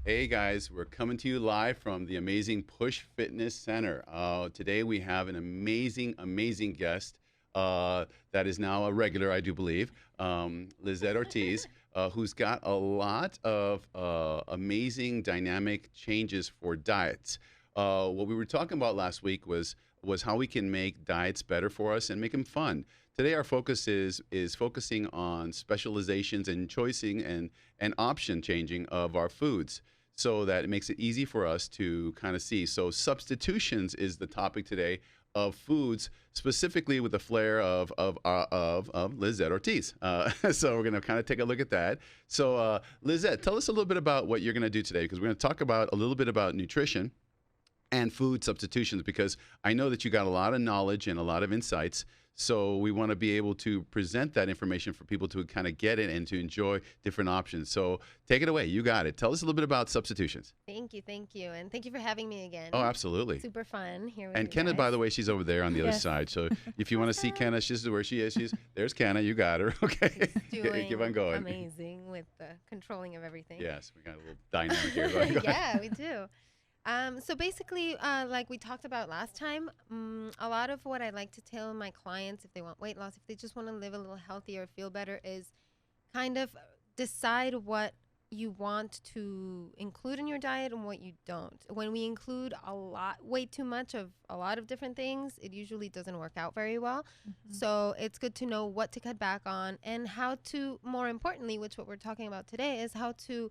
Hey guys, we're coming to you live from the amazing Push Fitness Center. Today we have an amazing guest that is now a regular, I do believe, Lizette Ortiz, who's got a lot of amazing dynamic changes for diets. What we were talking about last week was how we can make diets better for us and make them fun. Today our focus is focusing on specializations and choosing and option changing of our foods, so that it makes it easy for us to kind of see. So substitutions is the topic today of foods, specifically with the flair of Lizette Ortiz. So we're going to kind of take a look at that. So Lizette, tell us a little bit about what you're going to do today, because we're going to talk about a little bit about nutrition and food substitutions, because I know that you got a lot of knowledge and a lot of insights. So we want to be able to present that information for people to kind of get it and to enjoy different options. So take it away. You got it. Tell us a little bit about substitutions. Thank you. And thank you for having me again. Oh, absolutely. Super fun here with And you Kenna, guys. by the way, she's over there on the other side. So if you want to see Kenna, she's where she is. There's Kenna. You got her. Okay. She's doing Keep on going. amazing with the controlling of everything. Yes, we got a little dynamic here. Go ahead. Yeah, we do. So basically, like we talked about last time, a lot of what I like to tell my clients, if they want weight loss, if they just want to live a little healthier, feel better, is kind of decide what you want to include in your diet and what you don't. When we include way too much of a lot of different things, it usually doesn't work out very well. Mm-hmm. So it's good to know what to cut back on and how to, more importantly, which what we're talking about today, is how to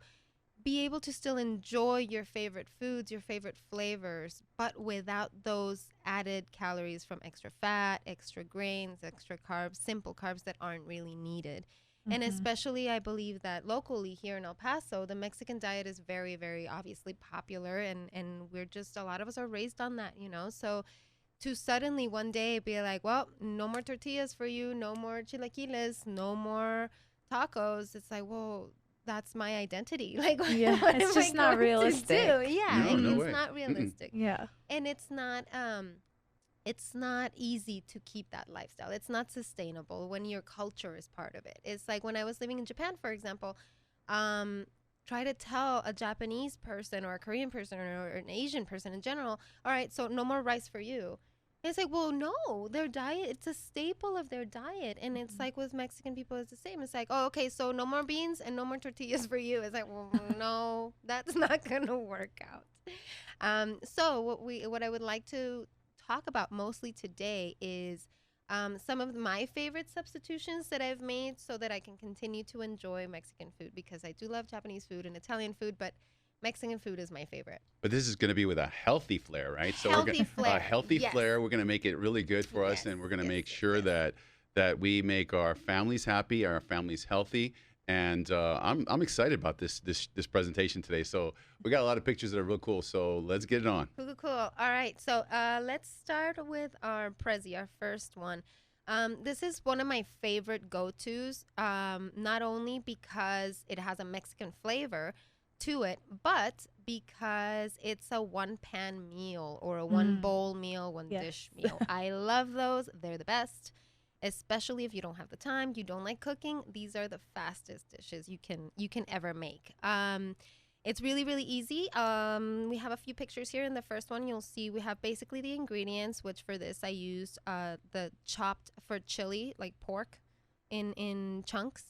be able to still enjoy your favorite foods, your favorite flavors, but without those added calories from extra fat, extra grains, extra carbs, simple carbs that aren't really needed. Mm-hmm. And especially, I believe that locally here in El Paso, the Mexican diet is very, very obviously popular, and we're just, a lot of us are raised on that, you know? So to suddenly one day be like, well, no more tortillas for you, no more chilaquiles, no more tacos, it's like, well, that's my identity. Like, yeah, what it's am just I not going realistic. to do? Yeah, No it's way. not realistic. Yeah, and it's not easy to keep that lifestyle. It's not sustainable when your culture is part of it. It's like when I was living in Japan, for example, try to tell a Japanese person or a Korean person or an Asian person in general, all right, so no more rice for you. It's like, well, no, their diet, it's a staple of their diet. And it's like with Mexican people, it's the same. It's like, oh, okay, so no more beans and no more tortillas for you. It's like, well, no, that's not going to work out. So what I would like to talk about mostly today is some of my favorite substitutions that I've made so that I can continue to enjoy Mexican food, because I do love Japanese food and Italian food, but Mexican food is my favorite. But this is going to be with a healthy flair, right? So healthy flair. A healthy Yes. flair. We're going to make it really good for us, and we're going to make sure that we make our families happy, our families healthy. And I'm excited about this presentation today. So we got a lot of pictures that are real cool. So let's get it on. Cool. All right. So let's start with our Prezi, our first one. This is one of my favorite go-tos, not only because it has a Mexican flavor to it, but because it's a one-pan meal or a one-bowl meal, dish meal. I love those. They're the best, especially if you don't have the time, you don't like cooking. These are the fastest dishes you can ever make. It's really, really easy. We have a few pictures here. In the first one, you'll see we have basically the ingredients, which for this I used the chopped for chili, like pork in chunks.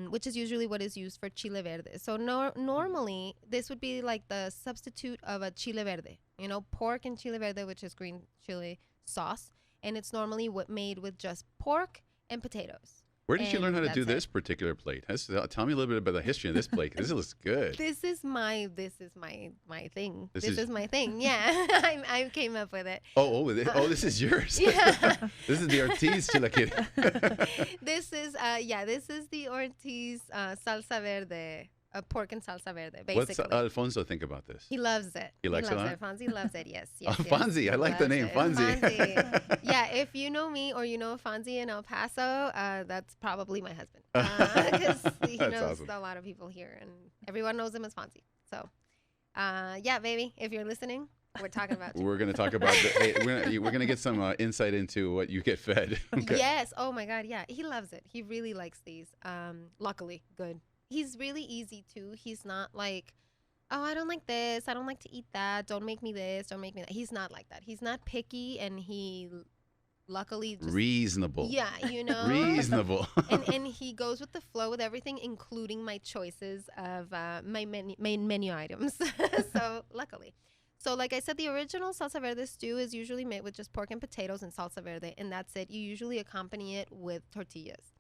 Which is usually what is used for chile verde. So normally this would be like the substitute of a chile verde, you know, pork and chile verde, which is green chili sauce. And it's normally made with just pork and potatoes. Where did you learn how to do this particular plate? Tell me a little bit about the history of this plate. This looks good. This is my thing. This is my thing. Yeah, I came up with it. This is yours. Yeah. This is the Ortiz chilaquil. This is the Ortiz salsa verde. Pork and salsa verde, basically. What's Alfonso think about this? He loves it. He likes it? Fonzie loves it, yes. Fonzie, I like the name, Fonzie. Yeah, if you know me or you know Fonzie in El Paso, that's probably my husband. Because he knows awesome. A lot of people here, and everyone knows him as Fonzie. So, yeah, baby, if you're listening, We're talking about you. We're going to talk about hey, we're gonna get some insight into what you get fed. Okay. Yes. Oh my God. Yeah. He loves it. He really likes these. Luckily, good. He's really easy too. He's not like, oh, I don't like this. I don't like to eat that. Don't make me this. Don't make me that. He's not like that. He's not picky, and he luckily just Reasonable. yeah, you know. Reasonable. and he goes with the flow with everything, including my choices of my main menu items. So luckily. So like I said, the original salsa verde stew is usually made with just pork and potatoes and salsa verde, and that's it. You usually accompany it with tortillas.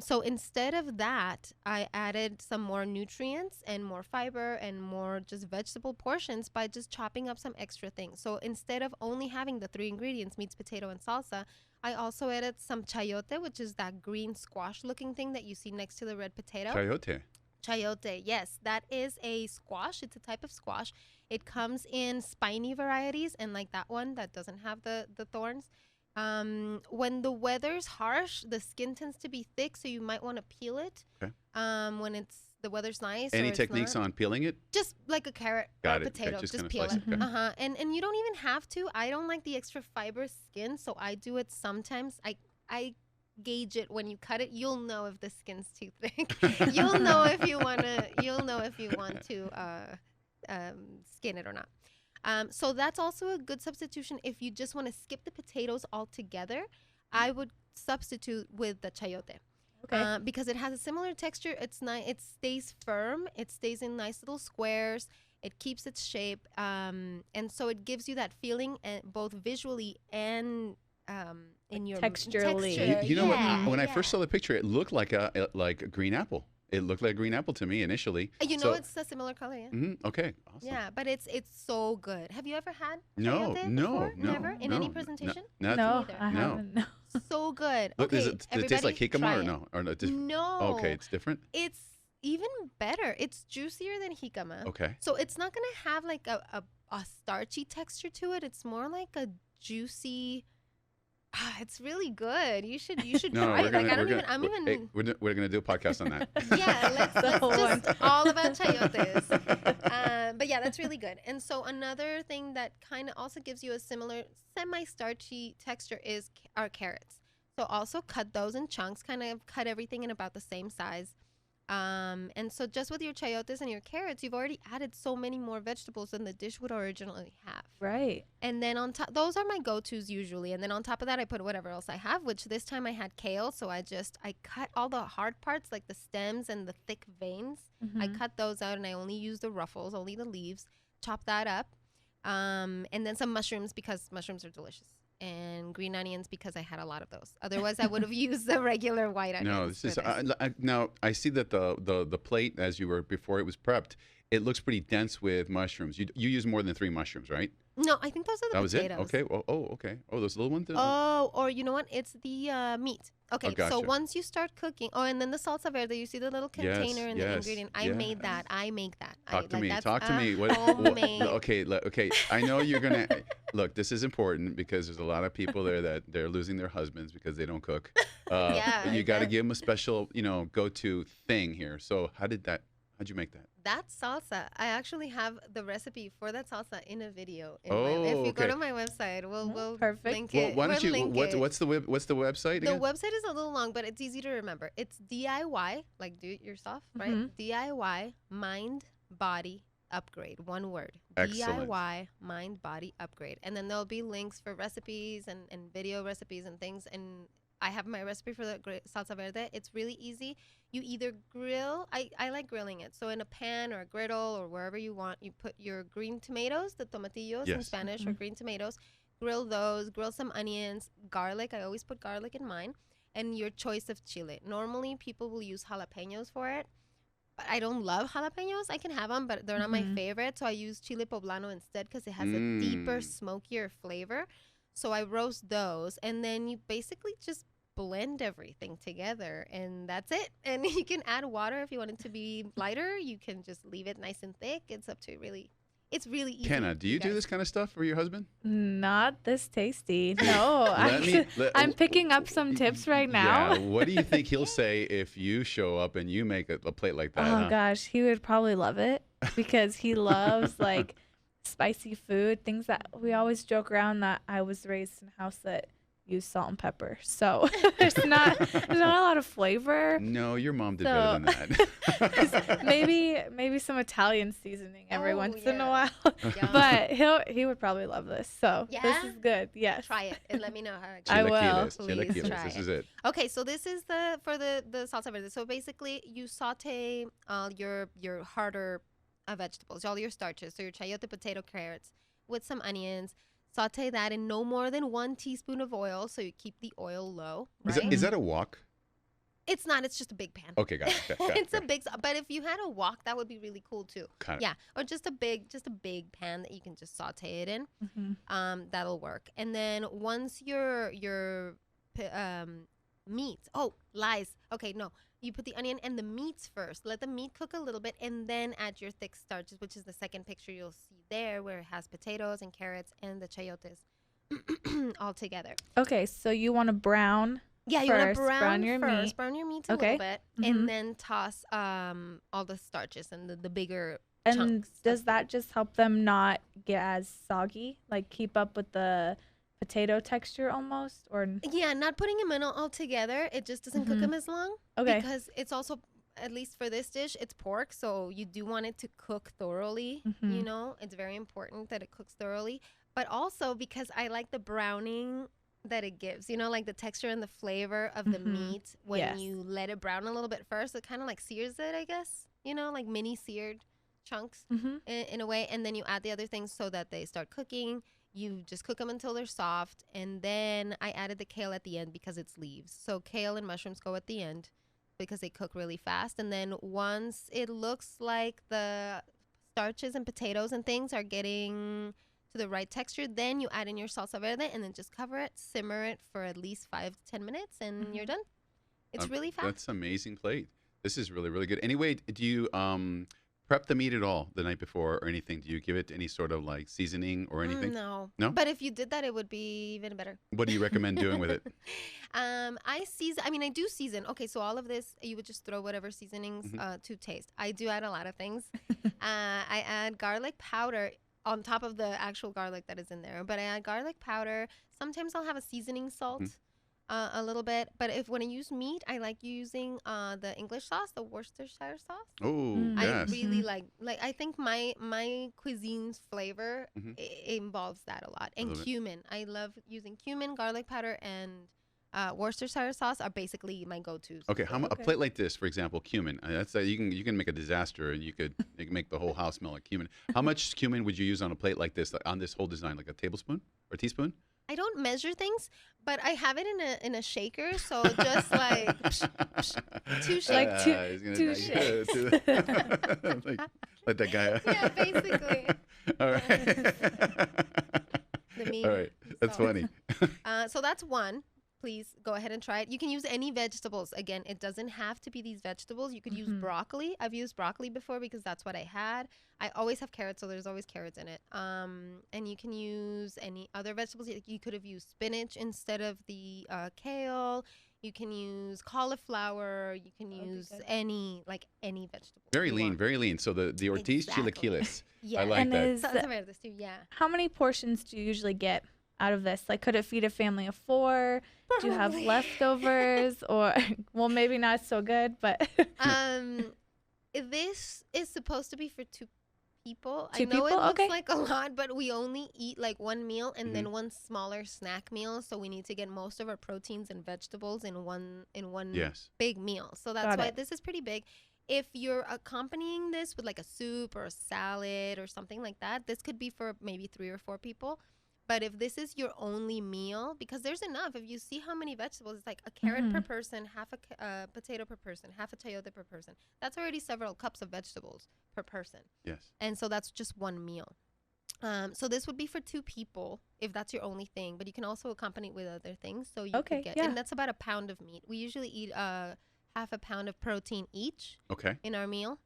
So instead of that, I added some more nutrients and more fiber and more just vegetable portions by just chopping up some extra things. So instead of only having the 3 ingredients, meats, potato, and salsa, I also added some chayote, which is that green squash looking thing that you see next to the red potato. Chayote. Chayote, yes, that is a squash. It's a type of squash. It comes in spiny varieties, and like that one that doesn't have the thorns. When the weather's harsh, the skin tends to be thick, so you might want to peel it. Okay. When the weather's nice. Any techniques on peeling it? Just like a carrot Got or it. potato. Okay, just peel slice it. it. Okay. And you don't even have to. I don't like the extra fibrous skin, so I do it sometimes. I gauge it when you cut it. You'll know if the skin's too thick. You'll know if you want to skin it or not. So that's also a good substitution if you just want to skip the potatoes altogether. I would substitute with the chayote. Okay. Because it has a similar texture. It's nice. It stays firm. It stays in nice little squares. It keeps its shape. And so it gives you that feeling, both visually and in your Texturally. texture. You know what? Yeah, When I yeah. first saw the picture, it looked like a green apple. It looked like a green apple to me initially. You know, So- it's a similar color, yeah. Okay. Awesome. Yeah, but it's so good. Have you ever had No, chayote no, before? no. Never? In no, any no, presentation? nothing. No, Neither. I No. haven't. No. So good. Look, Okay, does it taste like everybody jicama try or it. no? Or no? No. Okay, it's different. It's even better. It's juicier than jicama. Okay. So it's not going to have like a starchy texture to it. It's more like a juicy. It's really good. You should No, try we're it. gonna, Like we're gonna, hey, we're gonna do a podcast on that. Yeah, let's whole just all about chayotes. But yeah, that's really good. And so another thing that kind of also gives you a similar semi-starchy texture is our carrots. So also cut those in chunks, kind of cut everything in about the same size. And so just with your chayotes and your carrots, you've already added so many more vegetables than the dish would originally have. Right. And then on top, those are my go-tos usually. And then on top of that, I put whatever else I have, which this time I had kale. So I cut all the hard parts, like the stems and the thick veins. I Mhm. cut those out and I only use the ruffles, only the leaves. Chop that up. And then some mushrooms because mushrooms are delicious. And green onions because I had a lot of those. Otherwise, I would have used the regular white onions. No, this for is now I see that the plate as you were before it was prepped. It looks pretty dense with mushrooms. You use more than 3 mushrooms, right? No, I think those are the That was potatoes. it. Okay. Well, okay. Oh, those little ones. Oh, or you know what? It's the meat. Okay, so gotcha. once you start cooking, and then the salsa verde, you see the little container and the yes, ingredient. I made that. I make that. Talk to me. That's Talk to me. homemade. Okay. I know you're gonna look. This is important because there's a lot of people there that they're losing their husbands because they don't cook. Yeah, You got to that- give them a special, go-to thing here. So how'd you make that? That salsa, I actually have the recipe for that salsa in a video. If Oh, you go okay. to my website, we'll Perfect. link Well, it. why don't We'll you? link What's it. what's the website The again? website is a little long, but it's easy to remember. It's DIY, like do it yourself, right? Mhm. DIY mind body upgrade, one word. Excellent. DIY mind body upgrade, and then there'll be links for recipes and video recipes and things. And I have my recipe for the salsa verde. It's really easy. You either grill. I like grilling it. So in a pan or a griddle or wherever you want, you put your green tomatoes, the tomatillos in Yes. Spanish, or green tomatoes. Grill those. Grill some onions, garlic. I always put garlic in mine, and your choice of chile. Normally, people will use jalapenos for it, but I don't love jalapenos. I can have them, but they're not my Mhm. favorite. So I use chile poblano instead because it has a deeper, Mm. smokier flavor. So I roast those, and then you basically just blend everything together, and that's it. And you can add water if you want it to be lighter. You can just leave it nice and thick. It's up to really. It's really easy. Kenna, do you do guys. this kind of stuff for your husband? Not this tasty. No. I'm picking up some tips right now. Yeah. What do you think he'll say if you show up and you make a plate like that? Oh huh? gosh, he would probably love it because he loves like spicy food, things that we always joke around that I was raised in a house that used salt and pepper. So there's not a lot of flavor. No, your mom did better than that. maybe some Italian seasoning every once in a while. But he would probably love this. So this is good. Yes. Try it and let me know how it I will. Please try this is it. Okay, so this is the salsa verde. So basically you saute your harder vegetables, all your starches. So your chayote, potato, carrots with some onions. Saute that in no more than 1 teaspoon of oil, so you keep the oil low. Right? Is that a wok? It's not. It's just a big pan. Okay, got it. It's a big. But if you had a wok, that would be really cool too. Yeah, or just a big pan that you can just saute it in. That'll work. And then once your meats. Oh, lies. Okay, no. You put the onion and the meats first. Let the meat cook a little bit, and then add your thick starches, which is the second picture you'll see there, where it has potatoes and carrots and the chayotes all together. Okay, so you want to brown. Yeah, you want to brown your meat. Brown your meat a little bit, and then toss all the starches and the bigger chunks. And does that just help them not get as soggy? Like keep up with the potato texture almost? Or yeah, not putting them in all together. It just doesn't cook them as long. Okay. Because it's also, at least for this dish, it's pork, so you do want it to cook thoroughly. You know, it's very important that it cooks thoroughly. But also because I like the browning that it gives, you know, like the texture and the flavor of the meat when you let it brown a little bit first. It kind of like sears it, I guess, you know, like mini seared chunks in a way. And then you add the other things so that they start cooking. You just cook them until they're soft. And then I added the kale at the end because it's leaves. So kale and mushrooms go at the end because they cook really fast. And then once it looks like the starches and potatoes and things are getting to the right texture, then you add in your salsa verde and then just cover it, simmer it for at least 5 to 10 minutes, and you're done. It's really fast. That's an amazing plate. This is really, really good. Anyway, do you prep the meat at all the night before or anything? Do you give it any sort of like seasoning or anything? No. No? But if you did that, it would be even better. What do you recommend doing with it? I do season. Okay, so all of this, you would just throw whatever seasonings to taste. I do add a lot of things. I add garlic powder on top of the actual garlic that is in there. But I add garlic powder. Sometimes I'll have a seasoning salt. A little bit, but when I use meat, I like using the English sauce, the Worcestershire sauce. Oh, yes. I really like. I think my cuisine's flavor involves that a lot. And cumin, I love using cumin, garlic powder, and Worcestershire sauce are basically my go-tos. Okay, a plate like this, for example, cumin. That's you can make a disaster, and you can make the whole house smell like cumin. How much cumin would you use on a plate like this, on this whole design, like a tablespoon or a teaspoon? I don't measure things, but I have it in a shaker, so just like two shakes. Two shakes. Let that guy. Yeah, basically. All right. All right, that's funny. So that's one. Please go ahead and try it. You can use any vegetables. Again, it doesn't have to be these vegetables. You could use broccoli. I've used broccoli before because that's what I had. I always have carrots, so there's always carrots in it. And you can use any other vegetables. You could have used spinach instead of the kale. You can use cauliflower. You can use any vegetable. Very lean, very lean. So the Ortiz chilaquiles. Yeah, I like that. Salsa verdes too, yeah. How many portions do you usually get out of this? Like, could it feed a family of 4? Do you have leftovers? Or, well, maybe not so good, but. This is supposed to be for 2 people. It looks like a lot, but we only eat like 1 meal and then 1 smaller snack meal. So we need to get most of our proteins and vegetables in one big meal. So that's why this is pretty big. If you're accompanying this with like a soup or a salad or something like that, this could be for maybe 3 or 4 people. But if this is your only meal, because there's enough. If you see how many vegetables, it's like a carrot per person, half a potato per person, half a chayote per person. That's already several cups of vegetables per person. Yes. And so that's just 1 meal. So this would be for 2 people if that's your only thing. But you can also accompany it with other things. So you could get, and that's about a pound of meat. We usually eat half a pound of protein each in our meal.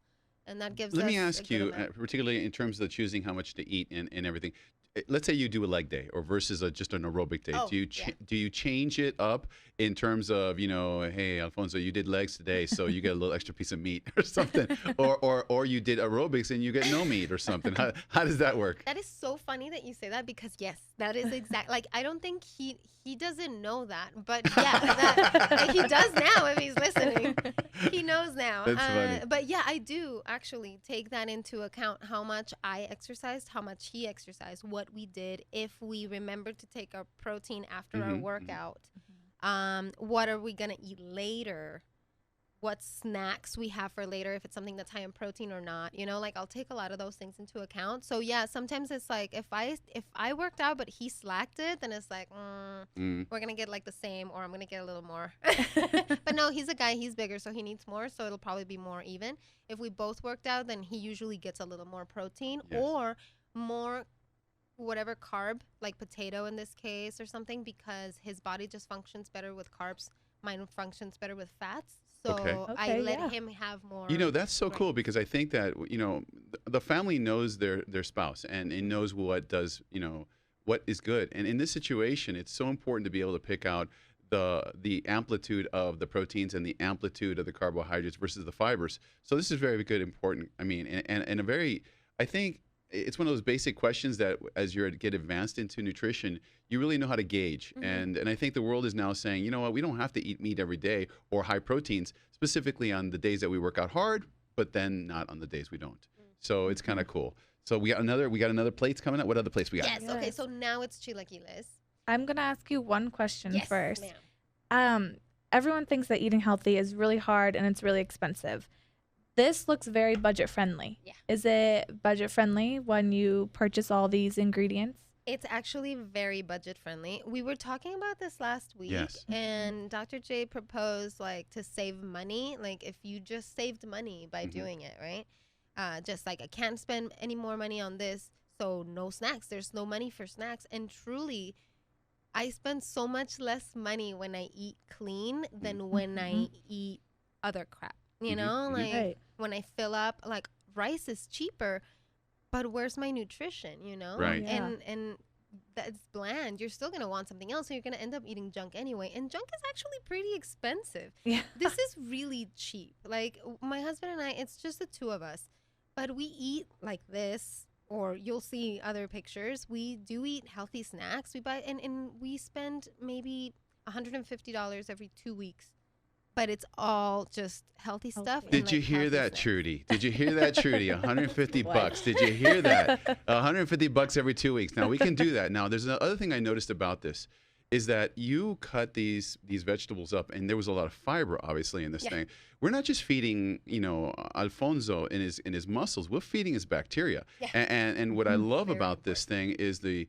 And that gives Let me ask you, particularly in terms of choosing how much to eat and everything, let's say you do a leg day or versus just an aerobic day. Oh, Do you change it up in terms of, hey, Alfonso, you did legs today, so you get a little extra piece of meat or something, or you did aerobics and you get no meat or something? How does that work? That is so funny that you say that, because yes, that is exact. Like, I don't think he doesn't know that, but yeah, he does now if he's listening. He knows now. That's funny. But yeah, I do actually take that into account, how much I exercised, how much he exercised, what we did, if we remembered to take our protein after our workout, what are we going to eat later, what snacks we have for later, if it's something that's high in protein or not, like I'll take a lot of those things into account. So yeah, sometimes it's like if I worked out but he slacked it, then it's like we're gonna get like the same, or I'm gonna get a little more. But no, he's a guy, he's bigger, so he needs more, so it'll probably be more even. If we both worked out, then he usually gets a little more protein, or more whatever carb, like potato in this case or something, because his body just functions better with carbs, mine functions better with fats. So I let him have more. That's so cool, because I think that, the family knows their spouse and it knows what does, what is good. And in this situation, it's so important to be able to pick out the amplitude of the proteins and the amplitude of the carbohydrates versus the fibers. So this is very good, important. I mean, and a very, I think it's one of those basic questions that as you get advanced into nutrition, you really know how to gauge. And I think the world is now saying, you know what, we don't have to eat meat every day or high proteins, specifically on the days that we work out hard, but then not on the days we don't. So it's kind of cool. So we got another plates coming up. What other plates we got? Yes. Okay. So now it's chilaquiles. I'm gonna ask you one question first. Ma'am. Everyone thinks that eating healthy is really hard and it's really expensive. This looks very budget friendly. Yeah. Is it budget friendly when you purchase all these ingredients? It's actually very budget friendly. We were talking about this last week, and Dr. J proposed to save money. Like if you just saved money by doing it, right? Just like I can't spend any more money on this, so no snacks. There's no money for snacks. And truly, I spend so much less money when I eat clean than when I eat other crap. When I fill up, like rice is cheaper, but where's my nutrition, Right. Yeah. And that's bland. You're still going to want something else, so you're going to end up eating junk anyway. And junk is actually pretty expensive. Yeah. This is really cheap. Like my husband and I, it's just the two of us, but we eat like this, or you'll see other pictures. We do eat healthy snacks. We buy, and we spend maybe $150 every 2 weeks. But it's all just healthy stuff. Did you hear that, Trudy? Did you hear that, Trudy? 150 bucks. Did you hear that? 150 bucks every 2 weeks. Now we can do that. Now there's another thing I noticed about this is that you cut these vegetables up, and there was a lot of fiber obviously in this thing. We're not just feeding, Alfonso in his muscles. We're feeding his bacteria. Yeah. And what I love about this thing is the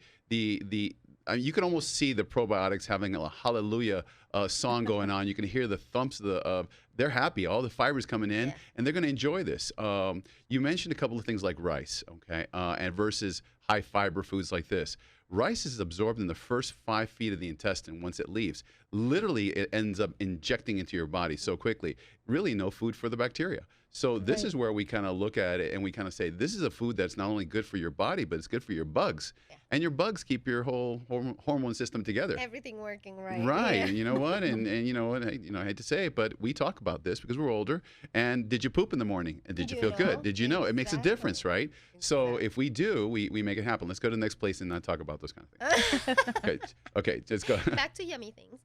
you can almost see the probiotics having a hallelujah song going on. You can hear the thumps of they're happy. All the fibers coming in, and they're going to enjoy this. You mentioned a couple of things like rice, okay, and versus high fiber foods like this. Rice is absorbed in the first 5 feet of the intestine. Once it leaves, literally it ends up injecting into your body so quickly. Really no food for the bacteria. So this is where we kind of look at it and we kind of say, this is a food that's not only good for your body, but it's good for your bugs. Yeah. And your bugs keep your whole hormone system together. Everything working right. Right. Yeah. And you know what? And you know what? I hate to say it, but we talk about this because we're older. And did you poop in the morning? And did you feel good? Did you know? It makes a difference, right? Exactly. So if we do, we make it happen. Let's go to the next place and not talk about those kind of things. Okay, just go. Back to yummy things.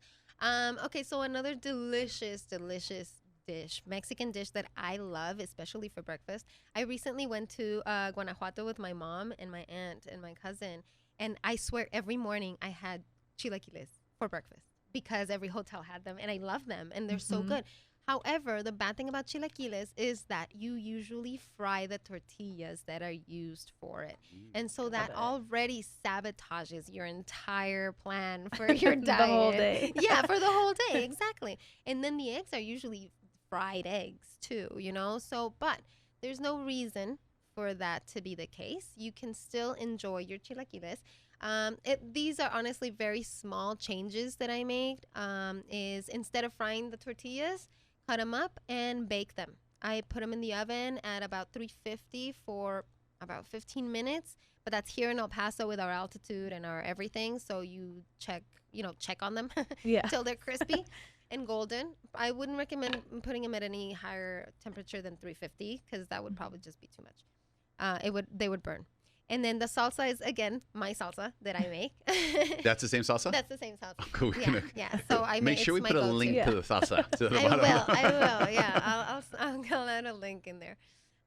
Okay, so another delicious dish, Mexican dish that I love, especially for breakfast. I recently went to Guanajuato with my mom and my aunt and my cousin, and I swear every morning I had chilaquiles for breakfast because every hotel had them, and I love them, and they're so good. However, the bad thing about chilaquiles is that you usually fry the tortillas that are used for it. And so that already sabotages your entire plan for your diet. The whole day. Yeah, for the whole day, exactly. And then the eggs are usually fried eggs too, So, but there's no reason for that to be the case. You can still enjoy your chilaquiles. These are honestly very small changes that I made. Is instead of frying the tortillas, cut them up and bake them. I put them in the oven at about 350 for about 15 minutes. but that's here in El Paso with our altitude and our everything. So you check on them Yeah. till they're crispy and golden. I wouldn't recommend putting them at any higher temperature than 350 because that would probably just be too much. They would burn. And then the salsa is, again, my salsa that I make. That's the same salsa? That's the same salsa. Cool. Yeah. So I Make sure we put a link to the salsa. To the I bottom. will. Yeah, I'll add a link in there.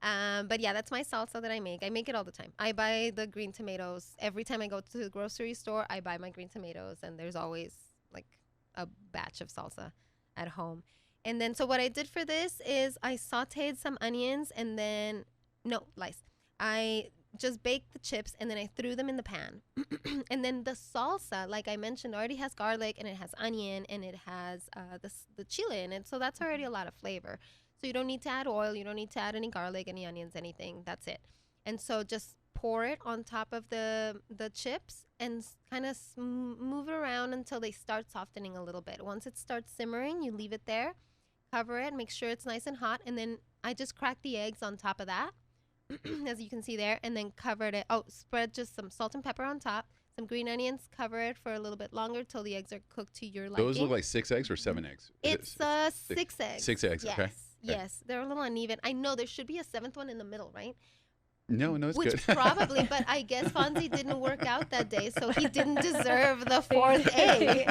But yeah, that's my salsa that I make. I make it all the time. I buy the green tomatoes every time I go to the grocery store. I buy my green tomatoes, and there's always like a batch of salsa at home. And then, so what I did for this is I sauteed some onions, and then I just baked the chips, and then I threw them in the pan. And then the salsa, like I mentioned, already has garlic, and it has onion, and it has the chile in it. So that's already a lot of flavor. So you don't need to add oil. You don't need to add any garlic, any onions, anything. That's it. And so just pour it on top of the chips and kind of move it around until they start softening a little bit. Once it starts simmering, you leave it there, cover it, make sure it's nice and hot. And then I just cracked the eggs on top of that. As you can see there, and then covered it. Spread just some salt and pepper on top, some green onions, cover it for a little bit longer till the eggs are cooked to your liking. Those look like 6 eggs or 7 eggs? It's 6 eggs. 6 eggs, yes. okay. Yes, they're a little uneven. I know there should be a 7th one in the middle, right? No, it's Which good. probably, but I guess Fonzie didn't work out that day, so he didn't deserve the 4th egg.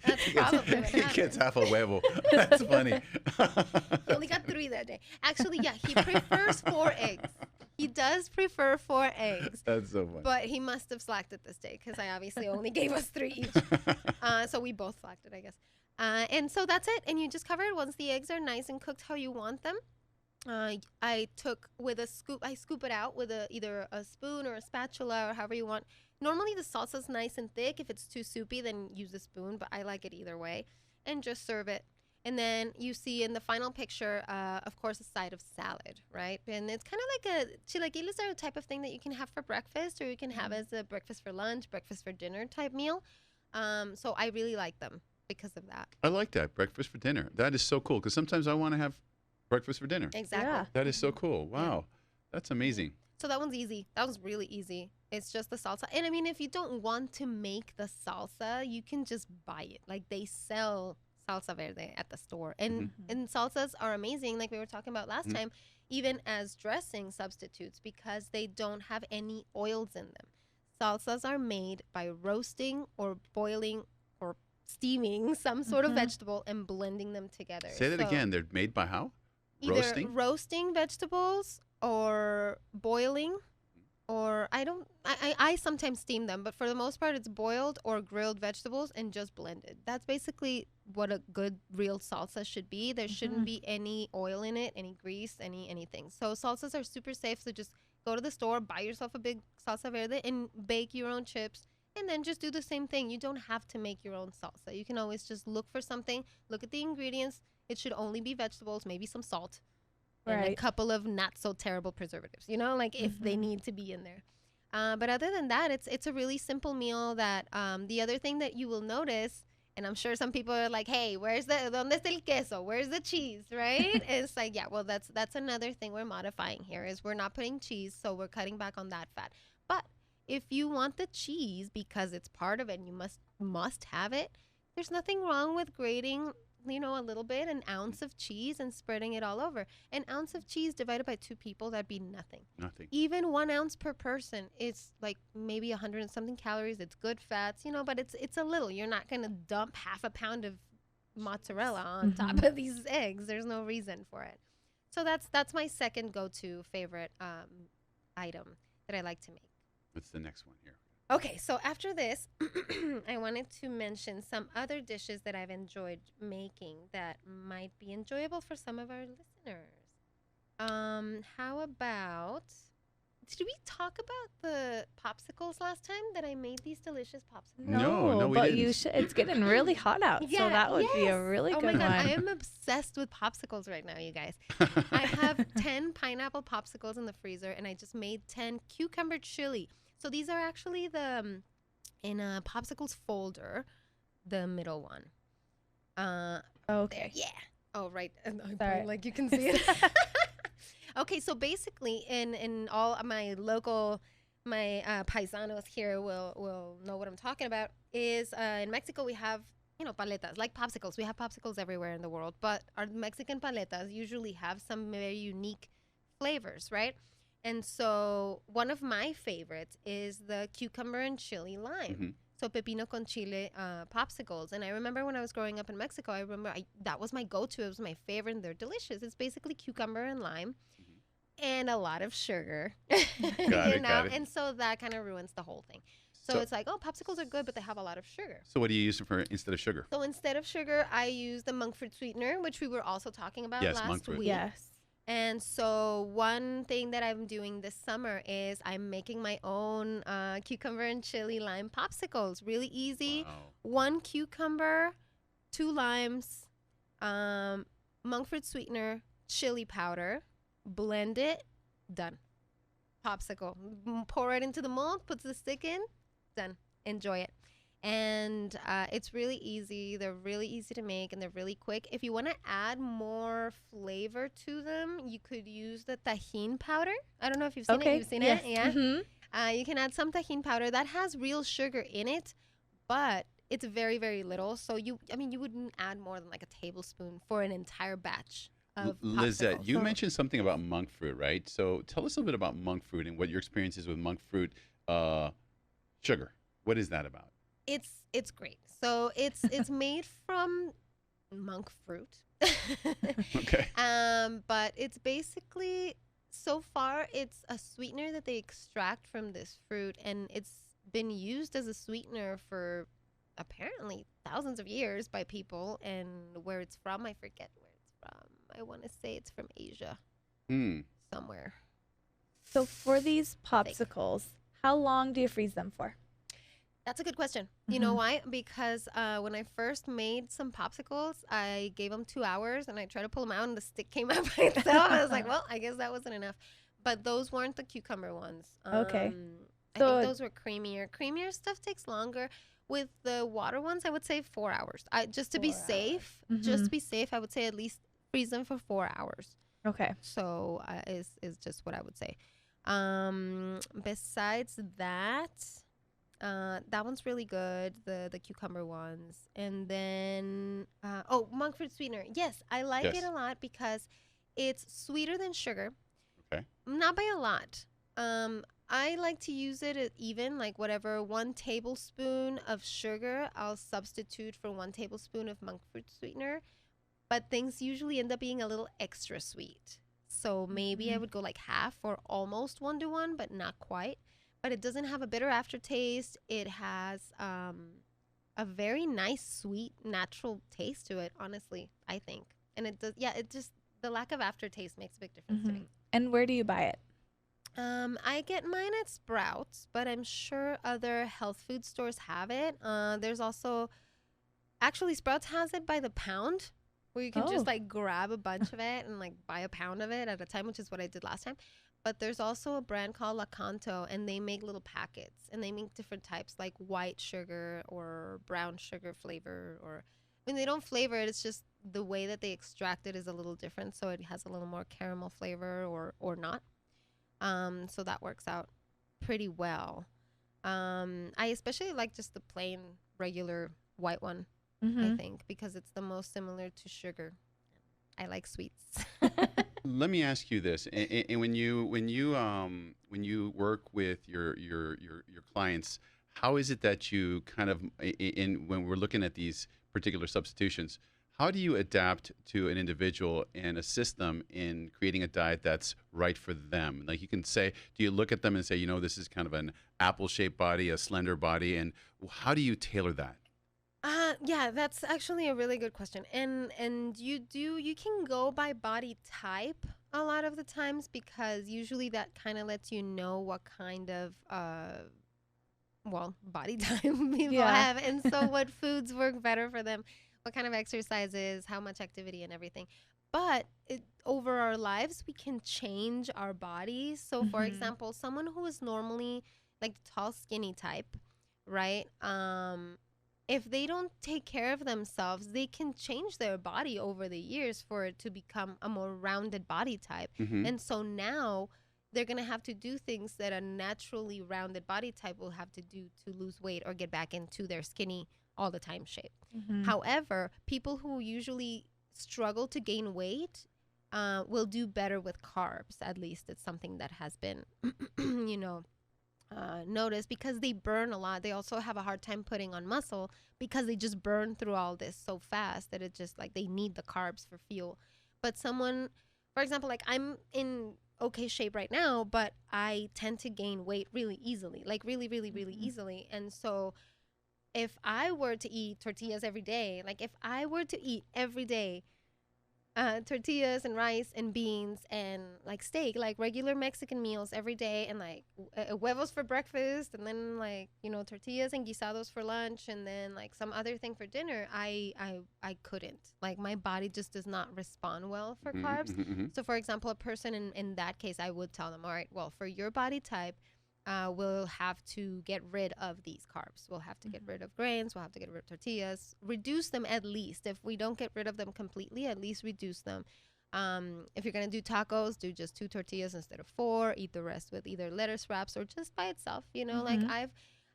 That's probably what happened. He gets half a huevo. That's funny. He only got 3 that day. Actually, yeah, he prefers 4 eggs. He does prefer 4 eggs. That's so funny. But he must have slacked it this day because I obviously only gave us 3 each. So we both slacked it, I guess. And so that's it. And you just cover it once the eggs are nice and cooked how you want them. I took with a scoop. I scoop it out with either a spoon or a spatula or however you want. Normally the salsa's nice and thick. If it's too soupy, then use a spoon. But I like it either way. And just serve it. And then you see in the final picture, of course, a side of salad, right? And it's kind of like a chilaquiles are a type of thing that you can have for breakfast, or you can have as a breakfast for lunch, breakfast for dinner type meal. So I really like them because of that. I like that, breakfast for dinner. That is so cool because sometimes I want to have breakfast for dinner. Exactly. Yeah. That is so cool. Wow. That's amazing. So that one's easy. That was really easy. It's just the salsa. And I mean, if you don't want to make the salsa, you can just buy it. Like they sell salsa verde at the store. And salsas are amazing, like we were talking about last time, even as dressing substitutes because they don't have any oils in them. Salsas are made by roasting or boiling or steaming some sort of vegetable and blending them together. Say that again. They're made by how? Either roasting vegetables or boiling, or I sometimes steam them, but for the most part it's boiled or grilled vegetables and just blended. That's basically what a good real salsa should be. There shouldn't be any oil in it, any grease, anything. So salsas are super safe. So just go to the store, buy yourself a big salsa verde and bake your own chips. And then just do the same thing. You don't have to make your own salsa. You can always just look for something, look at the ingredients. It should only be vegetables, maybe some salt, and a couple of not so terrible preservatives, like if they need to be in there. But other than that, it's a really simple meal that the other thing that you will notice, and I'm sure some people are like, hey, ¿dónde está el queso? Where's the cheese, right? It's like, yeah, well, that's another thing we're modifying here is we're not putting cheese, so we're cutting back on that fat. But if you want the cheese because it's part of it and you must have it, there's nothing wrong with grating a little bit, an ounce of cheese and spreading it all over. An ounce of cheese divided by 2 people, that'd be nothing. Even 1 ounce per person is like maybe 100 and something calories. It's good fats, but it's a little. You're not going to dump half a pound of mozzarella on top of these eggs. There's no reason for it. So that's my second go-to favorite item that I like to make. What's the next one here? Okay, so after this, I wanted to mention some other dishes that I've enjoyed making that might be enjoyable for some of our listeners. How about, did we talk about the popsicles last time that I made these delicious popsicles? No, we but didn't. you should. It's getting really hot out, so that would be a really good one. Oh my God, I am obsessed with popsicles right now, you guys. I have 10 pineapple popsicles in the freezer, and I just made 10 cucumber chili. So these are actually in a popsicles folder, the middle one. Okay. There, yeah. Oh, right. And I'm Sorry. like you can see it. Okay, so basically in all of my local paisanos here will know what I'm talking about. Is in Mexico we have paletas like popsicles. We have popsicles everywhere in the world, but our Mexican paletas usually have some very unique flavors, right? And so one of my favorites is the cucumber and chili lime. Mm-hmm. So pepino con chile popsicles. And I remember when I was growing up in Mexico, that was my go-to. It was my favorite, and they're delicious. It's basically cucumber and lime and a lot of sugar. Got it. And so that kind of ruins the whole thing. So it's like, popsicles are good, but they have a lot of sugar. So what do you use for instead of sugar? So instead of sugar, I use the monk fruit sweetener, which we were also talking about last week. Yes. And so one thing that I'm doing this summer is I'm making my own cucumber and chili lime popsicles. Really easy. Wow. 1 cucumber, 2 limes, monk fruit sweetener, chili powder, blend it, done. Popsicle. Pour it into the mold, put the stick in, done. Enjoy it. And it's really easy. They're really easy to make, and they're really quick. If you want to add more flavor to them, you could use the tajin powder. I don't know if you've seen it. You've seen it? Yeah. Mm-hmm. You can add some tajin powder. That has real sugar in it, but it's very, very little. So you wouldn't add more than like a tablespoon for an entire batch of Lizette, popsicles. you mentioned something about monk fruit, right? So tell us a little bit about monk fruit and what your experience is with monk fruit sugar. What is that about? It's great. So it's made from monk fruit. Okay. But it's basically, so far it's a sweetener that they extract from this fruit, and it's been used as a sweetener for apparently thousands of years by people. And where it's from, I forget where it's from. I want to say it's from Asia. Somewhere. So for these popsicles, how long do you freeze them for? That's a good question. You know why? Because when I first made some popsicles, I gave them 2 hours, and I tried to pull them out, and the stick came out by itself. I was like, well, I guess that wasn't enough. But those weren't the cucumber ones. Okay. I think those were creamier. Creamier stuff takes longer. With the water ones, I would say 4 hours. Just to be safe, I would say at least freeze them for 4 hours. Okay. So is just what I would say. Besides that, that one's really good, the cucumber ones. And then, monk fruit sweetener. Yes, I like it a lot because it's sweeter than sugar. Okay. Not by a lot. I like to use it at even, like whatever, 1 tablespoon of sugar, I'll substitute for 1 tablespoon of monk fruit sweetener. But things usually end up being a little extra sweet. So maybe I would go like half or almost 1-to-1, but not quite. But it doesn't have a bitter aftertaste. It has a very nice, sweet, natural taste to it, honestly, I think. And it does, the lack of aftertaste makes a big difference to me. And where do you buy it? I get mine at Sprouts, but I'm sure other health food stores have it. There's also, actually, Sprouts has it by the pound, where you can just like grab a bunch of it and like buy a pound of it at a time, which is what I did last time. But there's also a brand called La Canto, and they make little packets, and they make different types, like white sugar or brown sugar flavor, or when they don't flavor it, it's just the way that they extract it is a little different, so it has a little more caramel flavor or not. So that works out pretty well. I especially like just the plain regular white one, I think, because it's the most similar to sugar. I like sweets. Let me ask you this: and when you work with your clients, how is it that you kind of when we're looking at these particular substitutions, how do you adapt to an individual and assist them in creating a diet that's right for them? Like, you can say, do you look at them and say, this is kind of an apple-shaped body, a slender body, and how do you tailor that? Yeah, that's actually a really good question. And you can go by body type a lot of the times, because usually that kind of lets you know what kind of body type people have, and so what foods work better for them, what kind of exercises, how much activity, and everything. But over our lives, we can change our bodies. So for example, someone who is normally like tall, skinny type, right? If they don't take care of themselves, they can change their body over the years for it to become a more rounded body type. And so now they're going to have to do things that a naturally rounded body type will have to do to lose weight or get back into their skinny all the time shape. However, people who usually struggle to gain weight will do better with carbs. At least it's something that has been, noticed, because they burn a lot. They also have a hard time putting on muscle because they just burn through all this so fast that it just like they need the carbs for fuel. But someone, for example, like I'm in okay shape right now, but I tend to gain weight really easily, like really, really, really easily. And so if I were to eat tortillas every day, like if I were to eat every day tortillas and rice and beans and like steak, like regular Mexican meals every day, and like huevos for breakfast, and then like tortillas and guisados for lunch, and then like some other thing for dinner, I couldn't. Like my body just does not respond well for carbs. So for example, a person in that case, I would tell them, all right, well, for your body type, we'll have to get rid of these carbs. We'll have to get rid of grains. We'll have to get rid of tortillas. Reduce them at least. If we don't get rid of them completely, at least reduce them. If you're going to do tacos, do just 2 tortillas instead of 4. Eat the rest with either lettuce wraps or just by itself. Like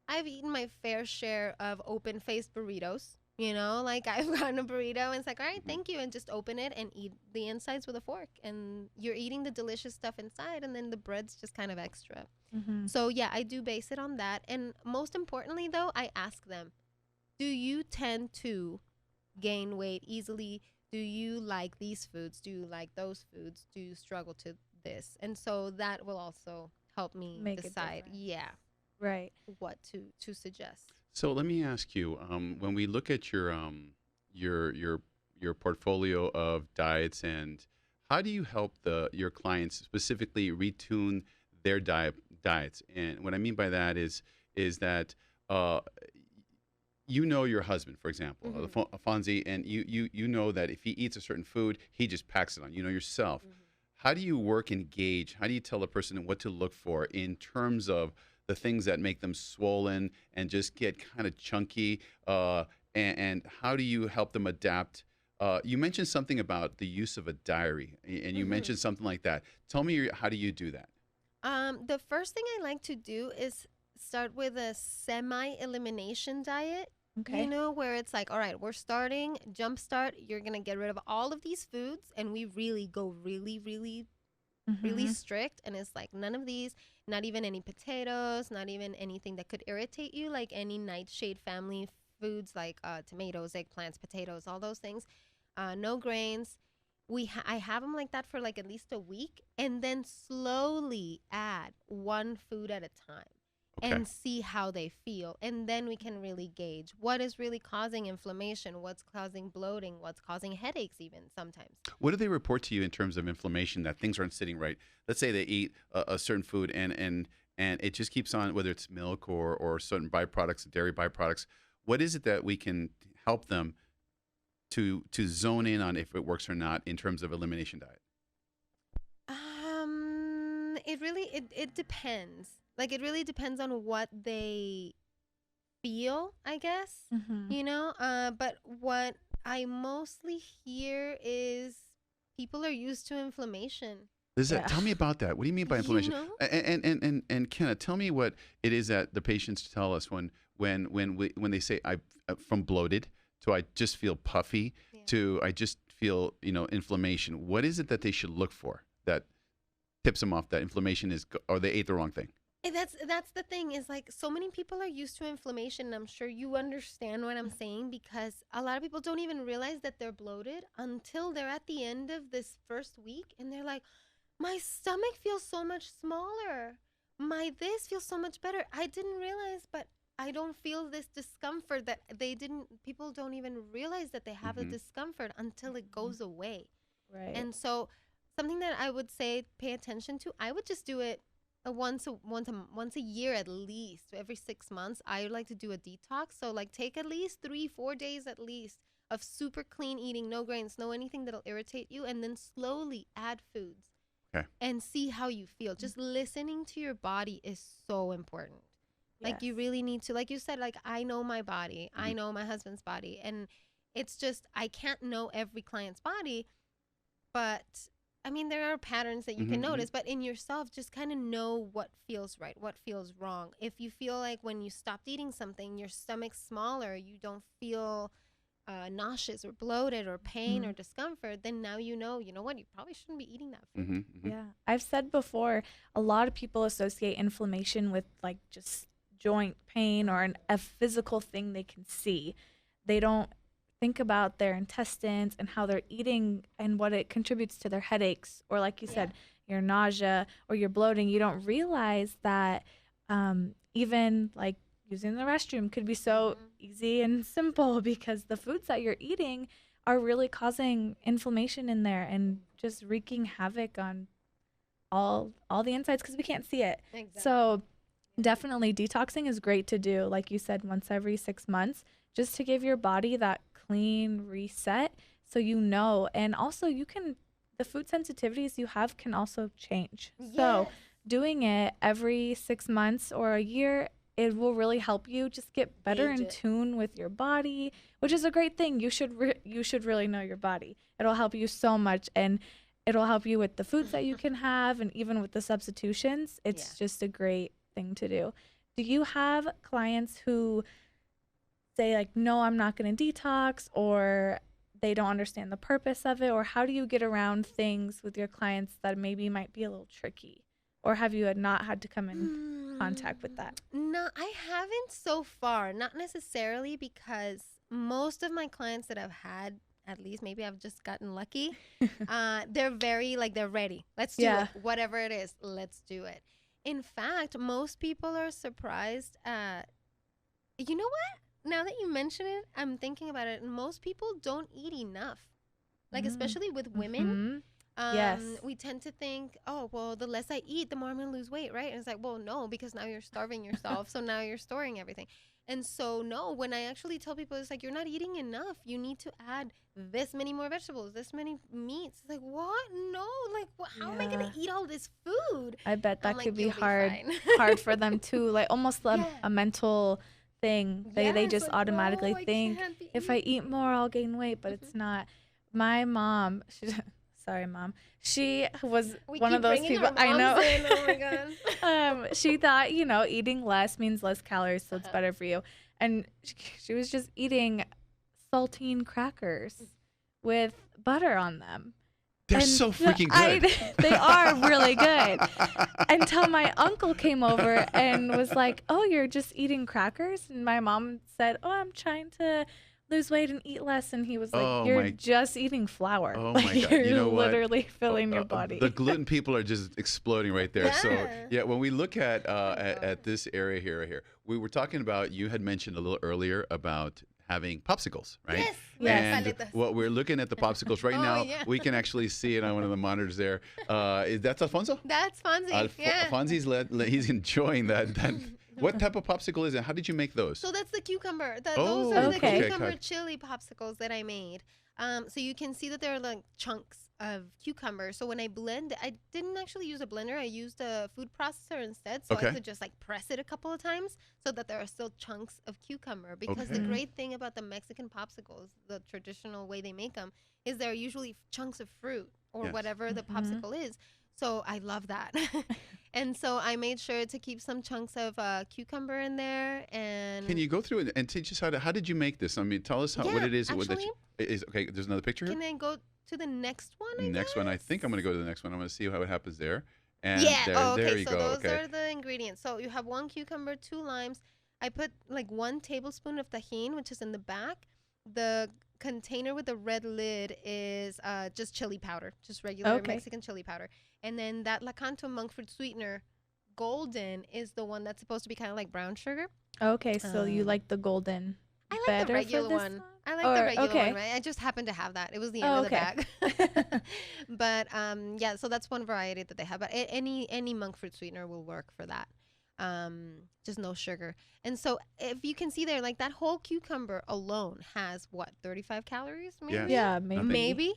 I've eaten my fair share of open-faced burritos. Like I've gotten a burrito and it's like, all right, thank you. And just open it and eat the insides with a fork. And you're eating the delicious stuff inside, and then the bread's just kind of extra. So yeah, I do base it on that. And most importantly though, I ask them, do you tend to gain weight easily? Do you like these foods? Do you like those foods? Do you struggle to this? And so that will also help me decide, what to suggest. So let me ask you, when we look at your portfolio of diets, and how do you help your clients specifically retune their diets? And what I mean by that is that your husband, for example, Fonzie, and you know that if he eats a certain food, he just packs it on. Yourself. How do you work and gauge? How do you tell a person what to look for in terms of the things that make them swollen and just get kind of chunky? And how do you help them adapt? You mentioned something about the use of a diary, and you mentioned something like that. Tell me, how do you do that? The first thing I like to do is start with a semi-elimination diet. Okay. Where it's like, all right, we're starting, jumpstart. You're going to get rid of all of these foods. And we really go really, really, really strict. And it's like none of these, not even any potatoes, not even anything that could irritate you, like any nightshade family foods like tomatoes, eggplants, potatoes, all those things. No grains. I have them like that for like at least a week, and then slowly add one food at a time. Okay. And see how they feel. And then we can really gauge what is really causing inflammation, what's causing bloating, what's causing headaches even sometimes. What do they report to you in terms of inflammation, that things aren't sitting right? Let's say they eat a certain food and it just keeps on, whether it's milk or certain byproducts, dairy byproducts. What is it that we can help them to zone in on if it works or not in terms of elimination diet? It depends. Like, it really depends on what they feel, I guess, but what I mostly hear is people are used to inflammation. Lizette, tell me about that. What do you mean by inflammation? And Kenna, tell me what it is that the patients tell us when they say, I from bloated to I just feel puffy to I just feel, inflammation. What is it that they should look for that tips them off that inflammation is, or they ate the wrong thing? And that's the thing, is like so many people are used to inflammation. And I'm sure you understand what I'm saying, because a lot of people don't even realize that they're bloated until they're at the end of this first week and they're like, my stomach feels so much smaller. My this feels so much better. I didn't realize, but I don't feel this discomfort that people don't even realize that they have a discomfort until it goes away. Right. And so something that I would say, pay attention to, I would just do it once a year at least. Every 6 months, I would like to do a detox. So like take at least 3-4 days at least of super clean eating, no grains, no anything that'll irritate you, and then slowly add foods. Okay. And see how you feel. Just listening to your body is so important. Yes. Like you really need to, like you said, like I know my body, I know my husband's body, and it's just I can't know every client's body, but I mean, there are patterns that you can notice, but in yourself, just kind of know what feels right, what feels wrong. If you feel like when you stopped eating something, your stomach's smaller, you don't feel nauseous or bloated or pain or discomfort, then now you know what, you probably shouldn't be eating that food. Yeah. I've said before, a lot of people associate inflammation with like just joint pain or a physical thing they can see. They don't think about their intestines and how they're eating and what it contributes to their headaches, or like you said, your nausea or your bloating. You don't realize that even like using the restroom could be so easy and simple, because the foods that you're eating are really causing inflammation in there and just wreaking havoc on all the insides, because we can't see it. Exactly. So definitely detoxing is great to do, like you said, once every 6 months, just to give your body that clean reset, so and also the food sensitivities you have can also change. So doing it every 6 months or a year, it will really help you just get better in tune with your body, which is a great thing. You should really know your body. It'll help you so much, and it'll help you with the foods that you can have, and even with the substitutions. It's just a great thing to do. Do you have clients who say like, no, I'm not going to detox, or they don't understand the purpose of it? Or how do you get around things with your clients that maybe might be a little tricky? Or have you not had to come in contact with that? No, I haven't so far. Not necessarily, because most of my clients that I've had, at least maybe I've just gotten lucky, they're very they're ready. Let's do it. Whatever it is, let's do it. In fact, most people are surprised at, you know what? Now that you mention it, I'm thinking about it. Most people don't eat enough, especially with women. We tend to think, oh, well, the less I eat, the more I'm going to lose weight, right? And it's like, well, no, because now you're starving yourself. So now you're storing everything. And so, no, when I actually tell people, it's like, you're not eating enough. You need to add this many more vegetables, this many meats. It's like, what? No, how am I going to eat all this food? I bet that could be hard for them too. Like almost a mental thing. They just automatically think, if I eat more, I'll gain weight, but it's not. My mom, sorry, Mom. She was one of those people. I know. Oh my God. She thought, eating less means less calories, so it's better for you. And she was just eating saltine crackers with butter on them. They're so freaking good. They are really good. Until my uncle came over and was like, oh, you're just eating crackers? And my mom said, oh, I'm trying to lose weight and eat less. And he was like, you're just eating flour. Oh my God. You're you know literally filling your body. The gluten people are just exploding right there. So when we look at this area here, we were talking about, you had mentioned a little earlier about having popsicles, right? Yes. And what we're looking at the popsicles right now, we can actually see it on one of the monitors there. That's Alfonso? That's Fonzie. Fonzie's he's enjoying that. What type of popsicle is it? How did you make those? So that's the cucumber. Those are the cucumber chili popsicles that I made. So you can see that there are chunks of cucumber. So when I blend, I didn't actually use a blender. I used a food processor instead. So I could just press it a couple of times so that there are still chunks of cucumber. Because the great thing about the Mexican popsicles, the traditional way they make them, is they're usually chunks of fruit or whatever the popsicle is. So I love that. And so I made sure to keep some chunks of cucumber in there. And can you go through and teach us how did you make this? I mean, tell us what it is. Actually, okay, there's another picture here? Can I go to the next one? One. I think I'm going to go to the next one. I'm going to see how it happens there. And there you so go. Those are the ingredients. So you have 1 cucumber, 2 limes. I put 1 tablespoon of tajin, which is in the back. The container with the red lid is just chili powder, just regular Mexican chili powder. And then that Lakanto monk fruit sweetener, golden, is the one that's supposed to be kind of like brown sugar. Okay, so you like the golden. I like the regular one. I like the regular one, right? I just happened to have that. It was the end of the bag. But so that's one variety that they have. But any monk fruit sweetener will work for that. Just no sugar. And so if you can see there, that whole cucumber alone has 35 calories? Maybe? Yeah, maybe.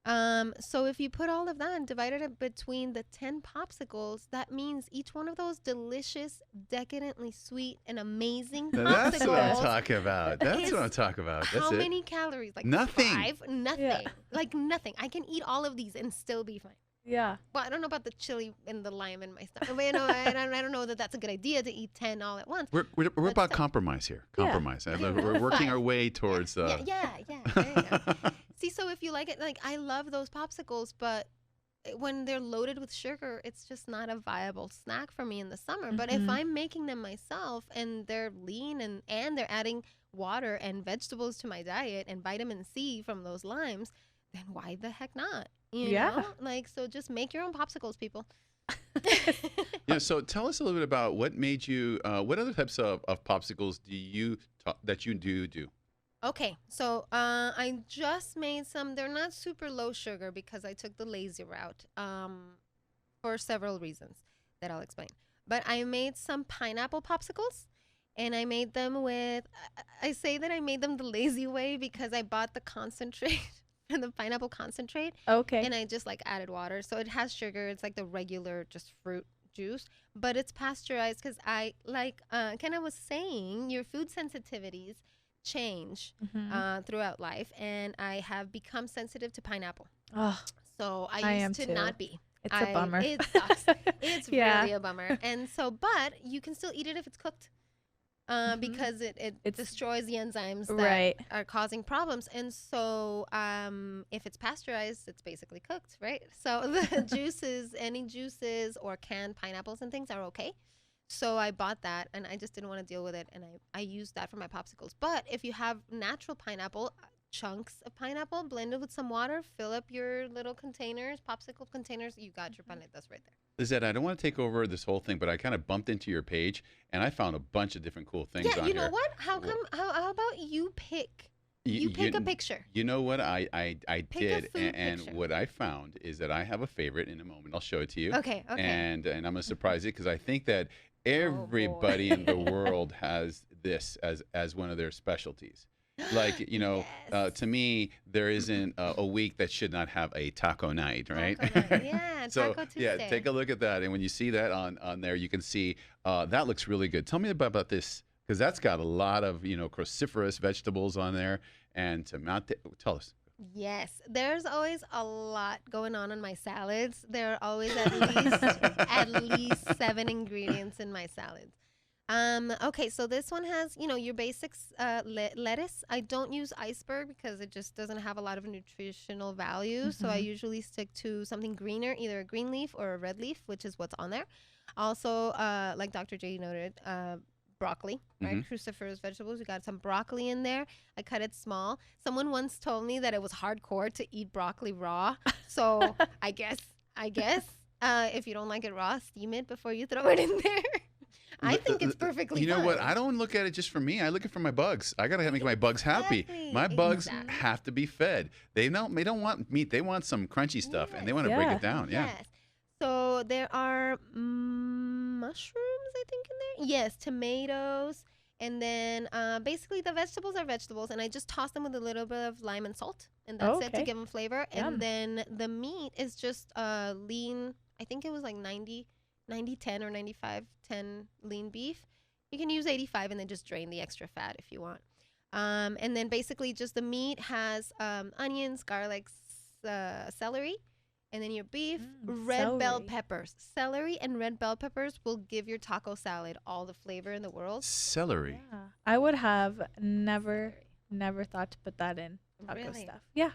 So if you put all of that and divided it between the 10 popsicles, that means each one of those delicious, decadently sweet, and amazing Now, popsicles. that's what I'm talking about. That's is what I'm talking about. That's How it. many calories? Like Nothing. 5? Nothing. Yeah. Like nothing. I can eat all of these and still be fine. Yeah. Well, I don't know about the chili and the lime in my stomach. But, you know, I don't know that that's a good idea to eat 10 all at once. We're But about still. compromise here. Yeah. Compromise. Yeah. We're working 5. our way towards. Yeah. There you go. See, so if you like it, like I love those popsicles, but when they're loaded with sugar, it's just not a viable snack for me in the summer. But if Mhm. I'm making them myself and they're lean and they're adding water and vegetables to my diet and vitamin C from those limes, then why the heck not? You Yeah. know? Like, so just make your own popsicles, people. Yeah. So tell us a little bit about what made you. What other types of popsicles do you that you do? Okay, so I just made some. They're not super low sugar because I took the lazy route for several reasons that I'll explain. But I made some pineapple popsicles, and I made them with. I say that I made them the lazy way because I bought the concentrate and the pineapple concentrate, Okay. and I just like added water. So it has sugar. It's like the regular just fruit juice, but it's pasteurized because I like Kenna was saying your food sensitivities change Mhm. throughout life, and I have become sensitive to pineapple. Oh, So I I am used to too. not be. it's a bummer. It sucks. It's Yeah. really a bummer. And so, but you can still eat it if it's cooked. Mhm. Because it It's- destroys the enzymes that Right. are causing problems. And so if it's pasteurized, it's basically cooked, right? So the juices, any juices or canned pineapples and things are okay. So I bought that and I just didn't want to deal with it. And I used that for my popsicles. But if you have natural pineapple, chunks of pineapple blended with some water, fill up your little containers, popsicle containers, you got your panetas right there. Lizette, I don't want to take over this whole thing, but I kind of bumped into your page and I found a bunch of different cool things Yeah, on you here. know what? How come? How about you pick? You pick a picture. You know what I Pick a did, food and picture. what I found is that I have a favorite. In a moment, I'll show it to you. Okay. And I'm gonna surprise you because I think that boy. everybody in the world has this as one of their specialties. Like, you know, Yes. to me, there isn't a week that should not have a taco night, right? Taco night. Yeah, So Taco yeah, Tuesday. take a look at that, and when you see that on there, you can see that looks really good. Tell me about this because that's got a lot of cruciferous vegetables on there, and tomate. Tell us. Yes, there's always a lot going on in my salads. There are always at least 7 ingredients in my salads. Okay, so this one has, your basics, lettuce. I don't use iceberg because it just doesn't have a lot of nutritional value. So I Mhm. usually stick to something greener, either a green leaf or a red leaf, which is what's on there. Also, like Dr. J noted, broccoli, right? Cruciferous vegetables. We got some broccoli in there. I cut it small. Someone once told me that it was hardcore to eat broccoli raw. So I guess, if you don't like it raw, steam it before you throw it in there. I think it's perfectly You know what? fine. I don't look at it just for me. I look at it for my bugs. I gotta make my bugs happy. Exactly, My bugs exactly. have to be fed. They don't want meat. They want some crunchy stuff, and they want to break Yeah. it down. Yeah. Yes. So there are mushrooms, I think, in there. Yes, tomatoes. And then basically the vegetables are vegetables. And I just toss them with a little bit of lime and salt. And that's it to Okay. give them flavor. Yum. And then the meat is just lean. I think it was like 90-10 or 95-10 lean beef. You can use 85 and then just drain the extra fat if you want. And then basically just the meat has onions, garlic, celery. And then your beef, red bell celery. peppers. Celery and red bell peppers will give your taco salad all the flavor in the world. Celery. Yeah. I would have never thought to put that in taco Really? stuff. Yeah.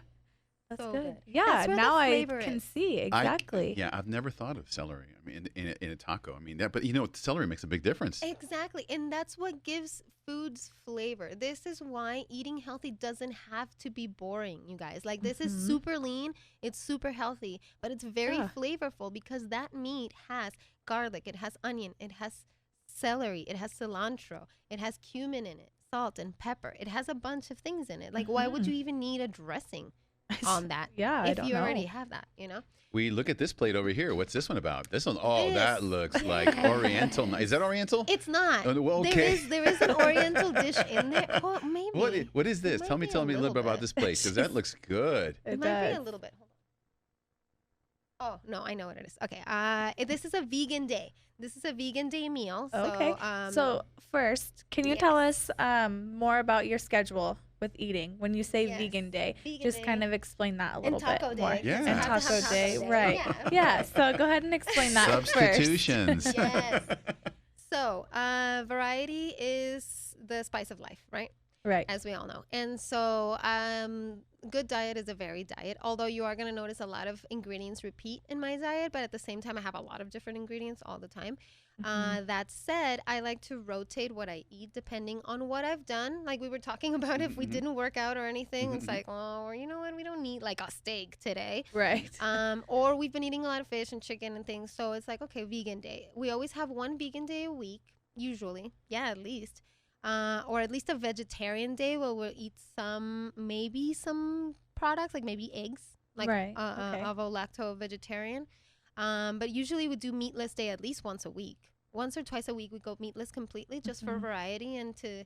That's So good. good. Yeah, That's where the now I flavor can is. see exactly. Yeah, I've never thought of celery. I mean, in a taco. I mean, but celery makes a big difference. Exactly. And that's what gives foods flavor. This is why eating healthy doesn't have to be boring, you guys. Like, this is Mhm. super lean. It's super healthy, but it's very Yeah. flavorful because that meat has garlic, it has onion, it has celery, it has cilantro, it has cumin in it, salt and pepper. It has a bunch of things in it. Like, why would Mhm. you even need a dressing on that Yeah, I if don't you already know. have that, We look at this plate over here. What's this one about? This one, oh, that This. looks like Oriental. Is that Oriental? It's not. Well, okay. There is an Oriental dish in there. Well, maybe. What is this? It Tell might me be a a little little bit about bit. this plate because that looks good. It It might be a does. little bit. Hold Oh, no, I know what it is. Okay. This is a vegan day. This is a vegan day meal. Okay. So first, can you tell us more about your schedule with eating when you say vegan day? Just kind of explain that a little bit more. Yeah. And taco day, right? Yeah. So go ahead and explain that Substitutions. first. Yes. So variety is the spice of life, right? Right. As we all know. And so good diet is a varied diet, although you are going to notice a lot of ingredients repeat in my diet, but at the same time, I have a lot of different ingredients all the time. That said, I like to rotate what I eat depending on what I've done. Like we were talking about, if we didn't work out or anything, it's like, oh, you know what? We don't need like a steak today. Right. Or we've been eating a lot of fish and chicken and things. So it's like, okay, vegan day. We always have one vegan day a week, usually. Yeah, at least. Or at least a vegetarian day where we'll eat maybe some products, like maybe eggs, like ovo-lacto vegetarian. But usually we do meatless day at least once a week. Once or twice a week we go meatless completely, just for variety and to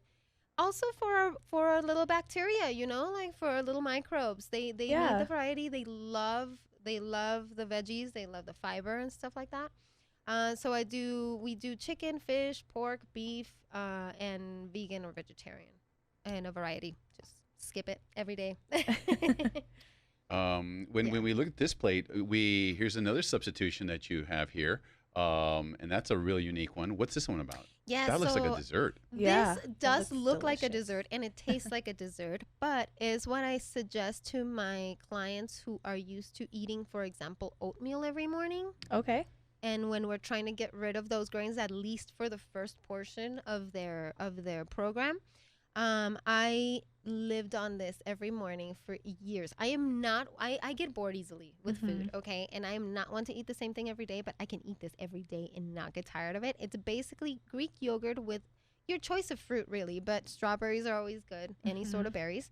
also for our little bacteria, you know, like for our little microbes. They need the variety. They love the veggies. They love the fiber and stuff like that. So we do chicken, fish, pork, beef, and vegan or vegetarian, and a variety. Just skip it every day. When we look at this plate, here's another substitution that you have here, and that's a real unique one. What's this one about? Yeah, that looks like a dessert. This does look like a dessert, and it tastes like a dessert, but is what I suggest to my clients who are used to eating, for example, oatmeal every morning. Okay. And when we're trying to get rid of those grains, at least for the first portion of their program, I lived on this every morning for years. I get bored easily with food, okay? And I am not one to eat the same thing every day, but I can eat this every day and not get tired of it. It's basically Greek yogurt with your choice of fruit, really, but strawberries are always good, any sort of berries.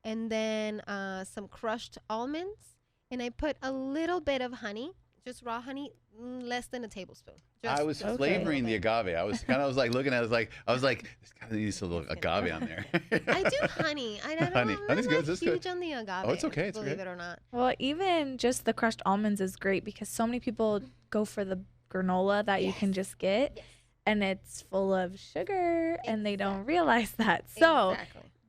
And then some crushed almonds, and I put a little bit of honey, just raw honey, less than a tablespoon. I was flavoring the agave. I was like looking at it, I was like, this kind of needs a little agave on there. I do honey. Honey's good. That's huge good. On the agave. Oh, it's okay. Believe it or not. Well, even just the crushed almonds is great because so many people go for the granola that you can just get, and it's full of sugar, and they don't realize that. So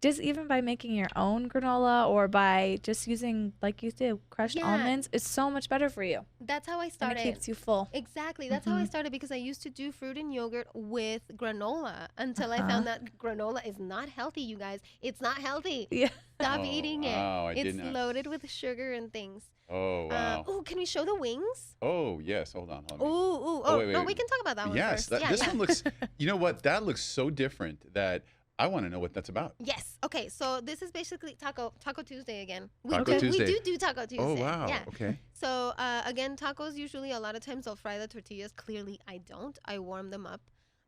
just even by making your own granola or by just using, like you did, crushed almonds, it's so much better for you. That's how I started. And it keeps you full. Exactly. That's how I started, because I used to do fruit and yogurt with granola until I found that granola is not healthy, you guys. It's not healthy. Yeah. Stop eating it. Wow, it's loaded with sugar and things. Oh, wow. Can we show the wings? Oh, yes. Hold on. Wait. No, we can talk about that one first. Yes. This one looks, you know what? That looks so different that I want to know what that's about. Yes. Okay. So this is basically Taco Tuesday again. Taco Tuesday. We do Taco Tuesday. Oh, wow. Yeah. Okay. So again, tacos usually a lot of times I'll fry the tortillas. Clearly I don't. I warm them up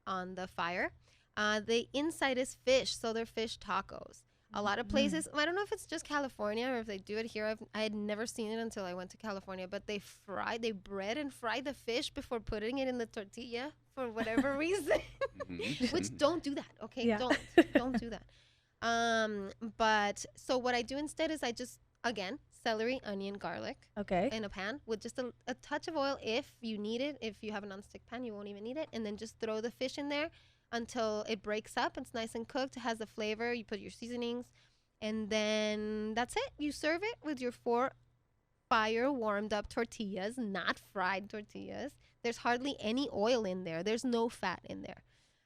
on the fire. The inside is fish, so they're fish tacos. A lot of places, I don't know if it's just California or if they do it here. I had never seen it until I went to California, but they bread and fry the fish before putting it in the tortilla for whatever reason. Which don't do that, okay? Yeah. Don't do that. But so what I do instead is I just, again, celery, onion, garlic in a pan with just a touch of oil if you need it. If you have a nonstick pan, you won't even need it. And then just throw the fish in there until it breaks up. It's nice and cooked. It has the flavor. You put your seasonings, and then that's it. You serve it with your 4 fire warmed up tortillas, not fried tortillas. There's hardly any oil in there. There's no fat in there.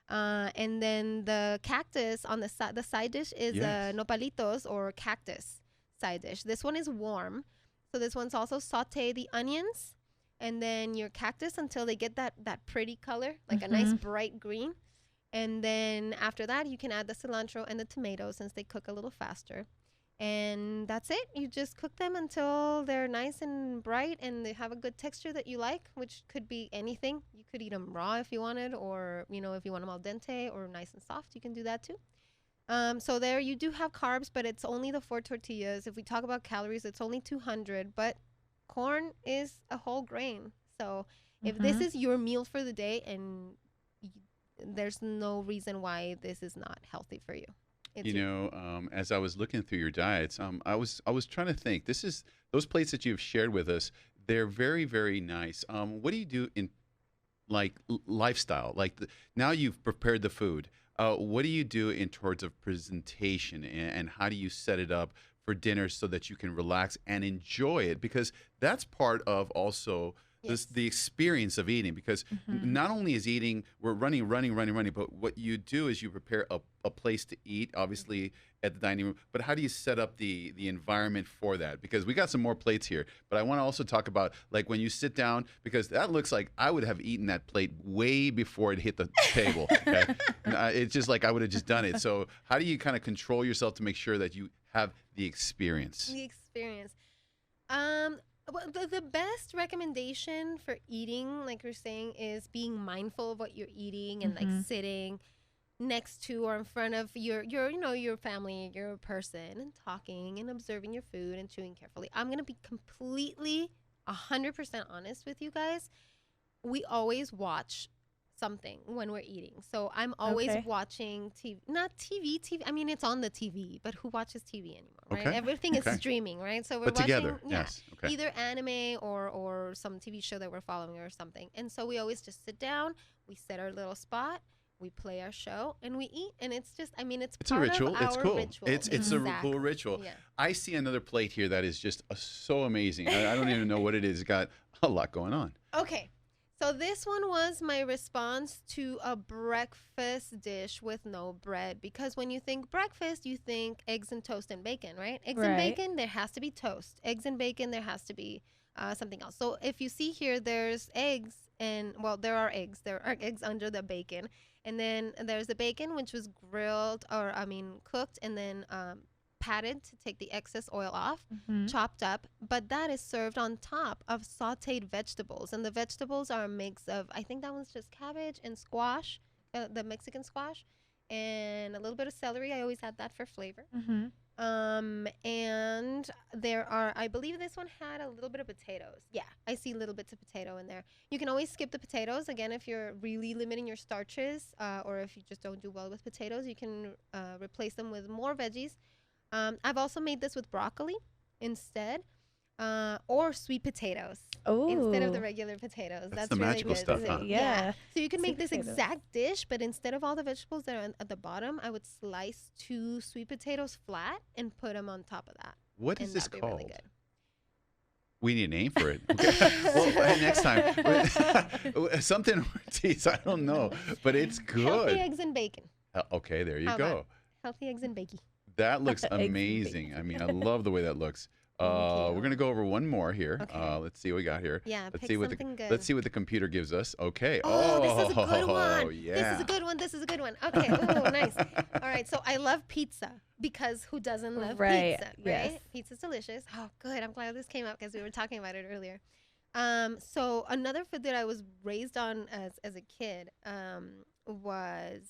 And then the cactus on the side dish is nopalitos or cactus side dish. This one is warm. So this one's also saute the onions and then your cactus until they get that pretty color, like a nice bright green. And then after that, you can add the cilantro and the tomatoes since they cook a little faster. And that's it. You just cook them until they're nice and bright and they have a good texture that you like, which could be anything. You could eat them raw if you wanted, or, you know, if you want them al dente or nice and soft, you can do that too. So there you do have carbs, but it's only the 4 tortillas. If we talk about calories, it's only 200, but corn is a whole grain. So if this is your meal for the day, and there's no reason why this is not healthy for you. You know, as I was looking through your diets, I was trying to think. Those plates that you've shared with us, They're very, very nice. What do you do in like lifestyle? Like now you've prepared the food. What do you do in towards of presentation, and how do you set it up for dinner so that you can relax and enjoy it? Because that's part of also the experience of eating. Because not only is eating, we're running, but what you do is you prepare a place to eat, obviously at the dining room. But how do you set up the environment for that? Because we got some more plates here, but I want to also talk about like when you sit down, because that looks like I would have eaten that plate way before it hit the table. Okay? It's just like I would have just done it. So how do you kind of control yourself to make sure that you have the experience? The experience. Well, the best recommendation for eating, like you're saying, is being mindful of what you're eating and like sitting next to or in front of your your family, your person, and talking and observing your food and chewing carefully. I'm gonna be completely 100% honest with you guys. We always watch something when we're eating. So I'm always watching TV, not TV. I mean, it's on the TV, but who watches TV anymore, right? Everything is streaming, right? So we're watching together, yes. Either anime or some TV show that we're following or something. And so we always just sit down, we set our little spot, we play our show, and we eat. And it's just, I mean, it's a part ritual. of It's our cool. ritual. It's a cool ritual. Yeah. I see another plate here that is just so amazing. I don't even know what it is. It's got a lot going on. Okay. So this one was my response to a breakfast dish with no bread, because when you think breakfast, you think eggs and toast and bacon, right? Eggs and bacon, there has to be toast. Eggs and bacon, there has to be something else. So if you see here, there's eggs and, well, there are eggs. There are eggs under the bacon. And then there's the bacon, which was grilled cooked and then patted to take the excess oil off, chopped up, but that is served on top of sauteed vegetables. And the vegetables are a mix of, I think that one's just cabbage and squash, the Mexican squash, and a little bit of celery. I always add that for flavor. And there are, I believe this one had a little bit of potatoes. Yeah, I see little bits of potato in there. You can always skip the potatoes. Again, if you're really limiting your starches, or if you just don't do well with potatoes, you can replace them with more veggies. I've also made this with broccoli instead, or sweet potatoes instead of the regular potatoes. That's the really magical good. stuff, huh? Yeah. So you can make this exact dish, but instead of all the vegetables that are at the bottom, I would slice 2 sweet potatoes flat and put them on top of that. What is this called? Really good. We need a name for it. Okay. Well, next time. Something Ortiz, I don't know, but it's good. Healthy eggs and bacon. Okay, there you go. Healthy eggs and bacon. That looks amazing. I mean, I love the way that looks. We're going to go over one more here. Okay. Let's see what we got here. Yeah, let's pick see something good. Let's see what the computer gives us. Okay. Oh, this is a good one. Yeah. This is a good one. This is a good one. Okay. Oh, nice. All right. So I love pizza, because who doesn't love pizza, right? Yes. Pizza's delicious. Oh, good. I'm glad this came up because we were talking about it earlier. So another food that I was raised on as a kid was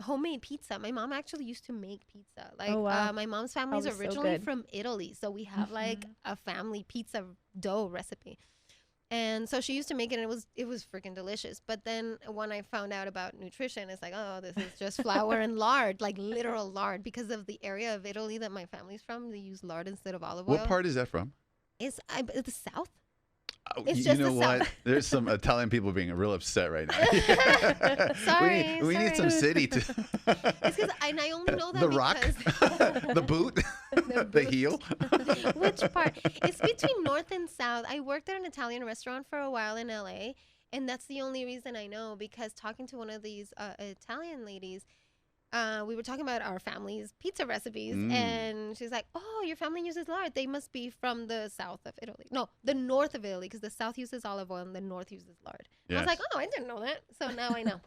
homemade pizza. My mom actually used to make pizza. Like, my mom's family is originally from Italy, so we have like a family pizza dough recipe. And so she used to make it, and it was freaking delicious. But then when I found out about nutrition, it's like, oh, this is just flour and lard, like literal lard, because of the area of Italy that my family's from. They use lard instead of olive oil. What part is that from? It's the South. It's you know what? There's some Italian people being real upset right now. Sorry. We need some city to. It's because I only know that the rock, the boot, the heel. Which part? It's between north and south. I worked at an Italian restaurant for a while in LA, and that's the only reason I know, because talking to one of these Italian ladies, we were talking about our family's pizza recipes, and she's like, oh, your family uses lard. They must be from the south of Italy. No, the north of Italy, because the south uses olive oil and the north uses lard. Yes. I was like, oh, I didn't know that. So now I know.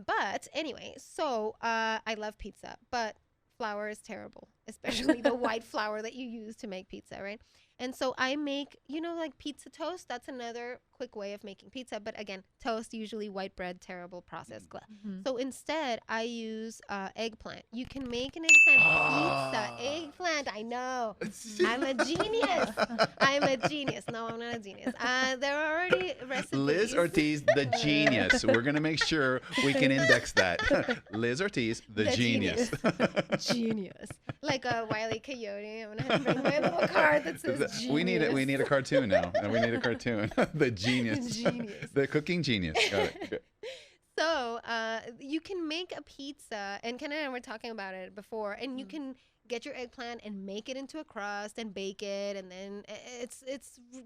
But anyway, so I love pizza, but flour is terrible, especially the white flour that you use to make pizza, right? And so I make, like pizza toast. That's another quick way of making pizza. But again, toast, usually white bread, terrible process. So instead, I use eggplant. You can make an eggplant pizza. Eggplant, I know. I'm a genius. I'm a genius. No, I'm not a genius. There are already recipes. Liz Ortiz, the genius. We're going to make sure we can index that. Liz Ortiz, the genius. Genius. Like a Wile E. Coyote. I'm going to bring my little card that says We need a cartoon now. We need a cartoon. The genius. Genius. The cooking genius. Got it. Okay. So you can make a pizza, and Ken and I were talking about it before, and you can get your eggplant and make it into a crust and bake it, and then it's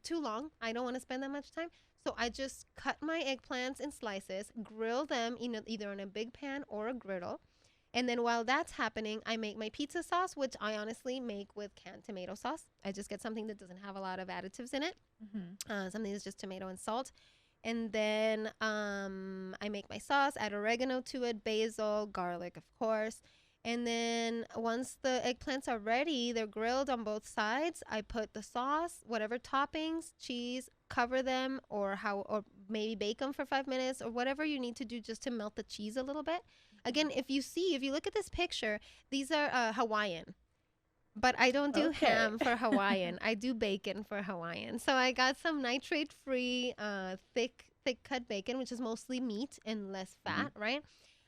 too long. I don't want to spend that much time. So I just cut my eggplants in slices, grill them either on a big pan or a griddle. And then while that's happening, I make my pizza sauce, which I honestly make with canned tomato sauce. I just get something that doesn't have a lot of additives in it. Something that's just tomato and salt. And then I make my sauce, add oregano to it, basil, garlic, of course. And then once the eggplants are ready, they're grilled on both sides. I put the sauce, whatever toppings, cheese, cover them, or maybe bake them for 5 minutes, or whatever you need to do just to melt the cheese a little bit. Again, if you look at this picture, these are Hawaiian. But I don't do ham for Hawaiian. I do bacon for Hawaiian. So I got some nitrate-free, thick cut bacon, which is mostly meat and less fat, right?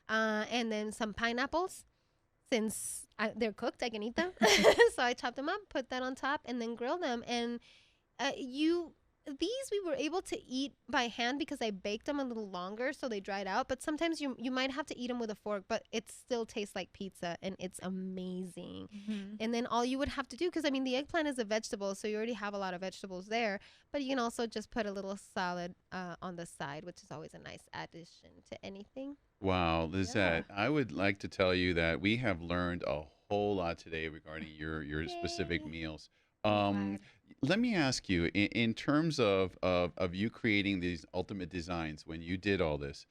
And then some pineapples. Since they're cooked, I can eat them. So I chop them up, put that on top, and then grill them. And these we were able to eat by hand because I baked them a little longer, so they dried out. But sometimes you might have to eat them with a fork, but it still tastes like pizza, and it's amazing. And then all you would have to do, because I mean the eggplant is a vegetable, so you already have a lot of vegetables there. But you can also just put a little salad on the side, which is always a nice addition to anything. Wow, Lizette, I would like to tell you that we have learned a whole lot today regarding your specific meals. Let me ask you, in terms of you creating these ultimate designs, when you did all this,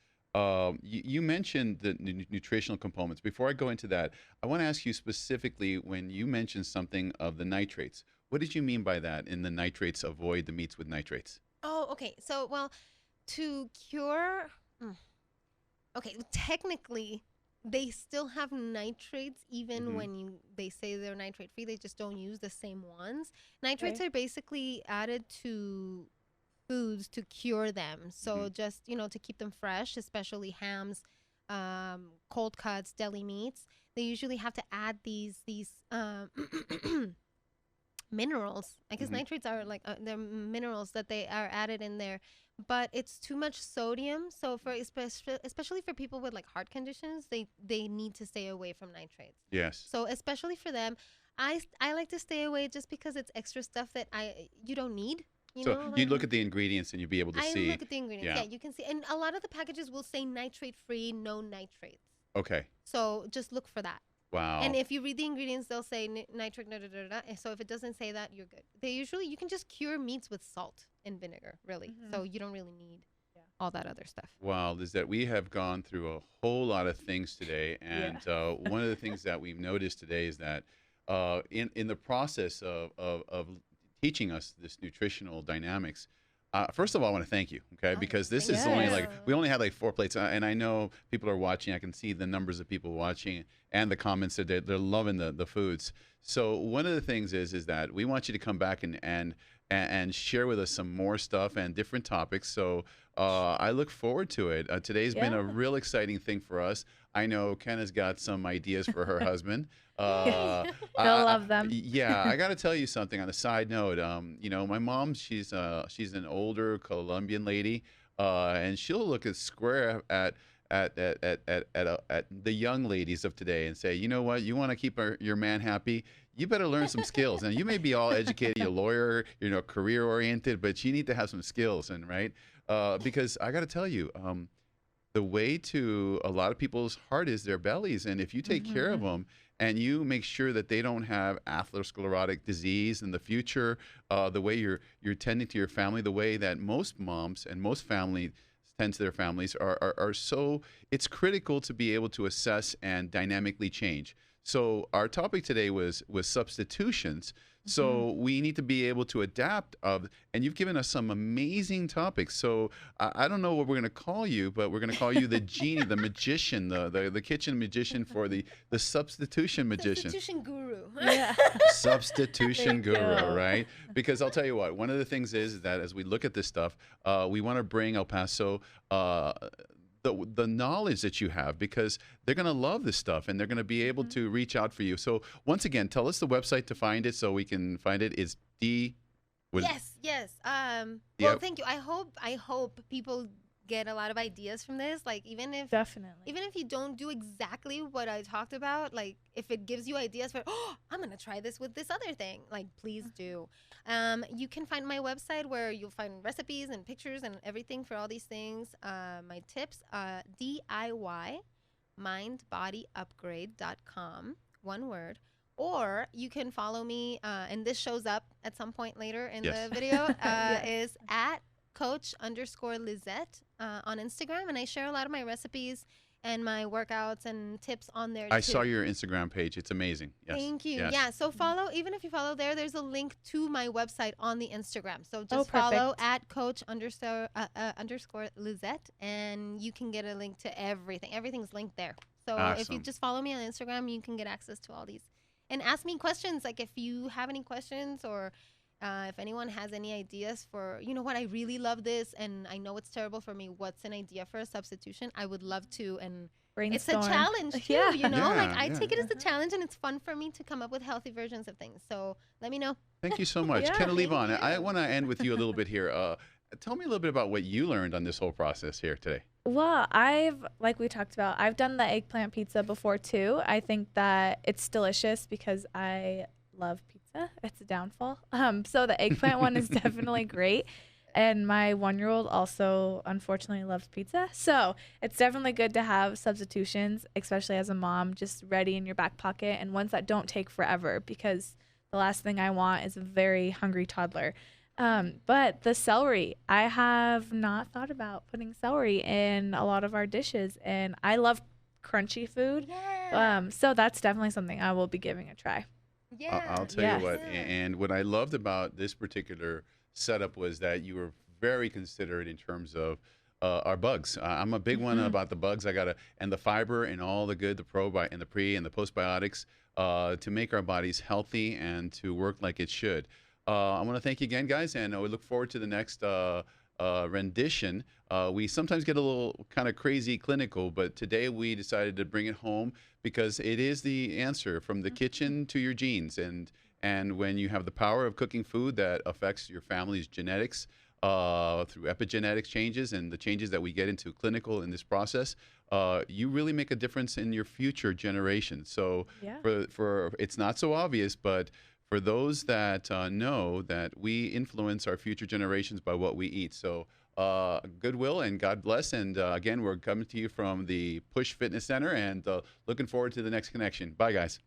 you mentioned the nutritional components. Before I go into that, I want to ask you specifically when you mentioned something of the nitrates. What did you mean by that? In the nitrates, avoid the meats with nitrates. Oh, okay. So, well, to cure... Okay, technically, they still have nitrates even when they say they're nitrate free. They just don't use the same ones. Nitrates are basically added to foods to cure them. So just, to keep them fresh, especially hams, cold cuts, deli meats. They usually have to add these minerals. I guess nitrates are like they're minerals that they are added in there. But it's too much sodium, so for especially for people with like heart conditions, they need to stay away from nitrates. Yes. So especially for them, I like to stay away just because it's extra stuff that you don't need. So you look at the ingredients and you'll be able to see. I look at the ingredients. Yeah, you can see, and a lot of the packages will say nitrate free, no nitrates. Okay. So just look for that. Wow. And if you read the ingredients, they'll say nitric, so if it doesn't say that, you're good. You can just cure meats with salt and vinegar, really. So you don't really need all that other stuff. Wow, Lizette, we have gone through a whole lot of things today. And one of the things that we've noticed today is that in the process of teaching us this nutritional dynamics, first of all, I want to thank you, because this is only we only had like 4 plates, and I know people are watching. I can see the numbers of people watching and the comments that they're loving the foods. So one of the things is that we want you to come back and share with us some more stuff and different topics. So I look forward to it. Today's been a real exciting thing for us. I know Kenna's got some ideas for her husband. They'll love them. Yeah, I got to tell you something on a side note. My mom, she's an older Colombian lady, and she'll look square at the young ladies of today and say, you know what, you want to keep your man happy, you better learn some skills. And you may be all educated, a lawyer, career oriented, but you need to have some skills, because I got to tell you, the way to a lot of people's heart is their bellies, and if you take care of them and you make sure that they don't have atherosclerotic disease in the future, the way you're tending to your family, the way that most moms and most families tend to their families are so, it's critical to be able to assess and dynamically change. So our topic today was substitutions. So we need to be able to adapt and you've given us some amazing topics. So I don't know what we're going to call you, but we're going to call you the genie, the magician, the kitchen magician for the substitution magician. Substitution guru. Yeah. Substitution guru, right? Because I'll tell you what, one of the things is that as we look at this stuff, we want to bring El Paso the knowledge that you have, because they're going to love this stuff and they're going to be able to reach out for you. So once again, tell us the website to find it so we can find it. It's Would, Yes. yeah. Well, thank you. I hope people get a lot of ideas from this. Like Definitely. even if you don't do exactly what I talked about, like if it gives you ideas for, oh, I'm gonna try this with this other thing, like please do. You can find my website where you'll find recipes and pictures and everything for all these things. My tips, DIY mindbodyupgrade.com, one word. Or you can follow me, and this shows up at some point later in Yes. the video, Yes. is at coach_Lizette on Instagram. And I share a lot of my recipes and my workouts and tips on there I too. saw your Instagram page. It's amazing. Yes. Thank you. Yes. Yeah. So follow, even if you follow there's a link to my website on the Instagram. So Oh, just follow perfect. at coach_Lizette, and you can get a link to everything. Everything's linked there. So if you Awesome. just follow me on Instagram, you can get access to all these. And ask me questions. Like if you have any questions, or if anyone has any ideas for, you know what, I really love this and I know it's terrible for me. What's an idea for a substitution? I would love to. And it's a Brainstorm. challenge too, Yeah. you know? Like Yeah, I yeah. take it as a challenge, and it's fun for me to come up with healthy versions of things. So let me know. Thank you so much. Yeah. Kenna Thank Vaughn, I you. want to end with you a little bit here. Tell me a little bit about what you learned on this whole process here today. Well, like we talked about, I've done the eggplant pizza before too. I think that it's delicious because I love pizza. It's a downfall. So the eggplant one is definitely great. And my 1-year-old also unfortunately loves pizza. So it's definitely good to have substitutions, especially as a mom, just ready in your back pocket, and ones that don't take forever, because the last thing I want is a very hungry toddler. But the celery, I have not thought about putting celery in a lot of our dishes, and I love crunchy food. Yeah. So that's definitely something I will be giving a try. Yeah. I'll tell Yes. you what, Yeah. and what I loved about this particular setup was that you were very considerate in terms of our bugs. I'm a big one Mhm. about the bugs. And the fiber and all the good, the and the pre and the postbiotics to make our bodies healthy and to work like it should. I want to thank you again, guys, and we look forward to the next rendition. We sometimes get a little kind of crazy clinical, but today we decided to bring it home because it is the answer from the kitchen to your genes. And when you have the power of cooking food that affects your family's genetics through epigenetics changes and the changes that we get into clinical in this process, you really make a difference in your future generations. So Yeah. for it's not so obvious, but for those that know that we influence our future generations by what we eat. So goodwill and God bless. And again, we're coming to you from the Push Fitness Center, and looking forward to the next connection. Bye, guys.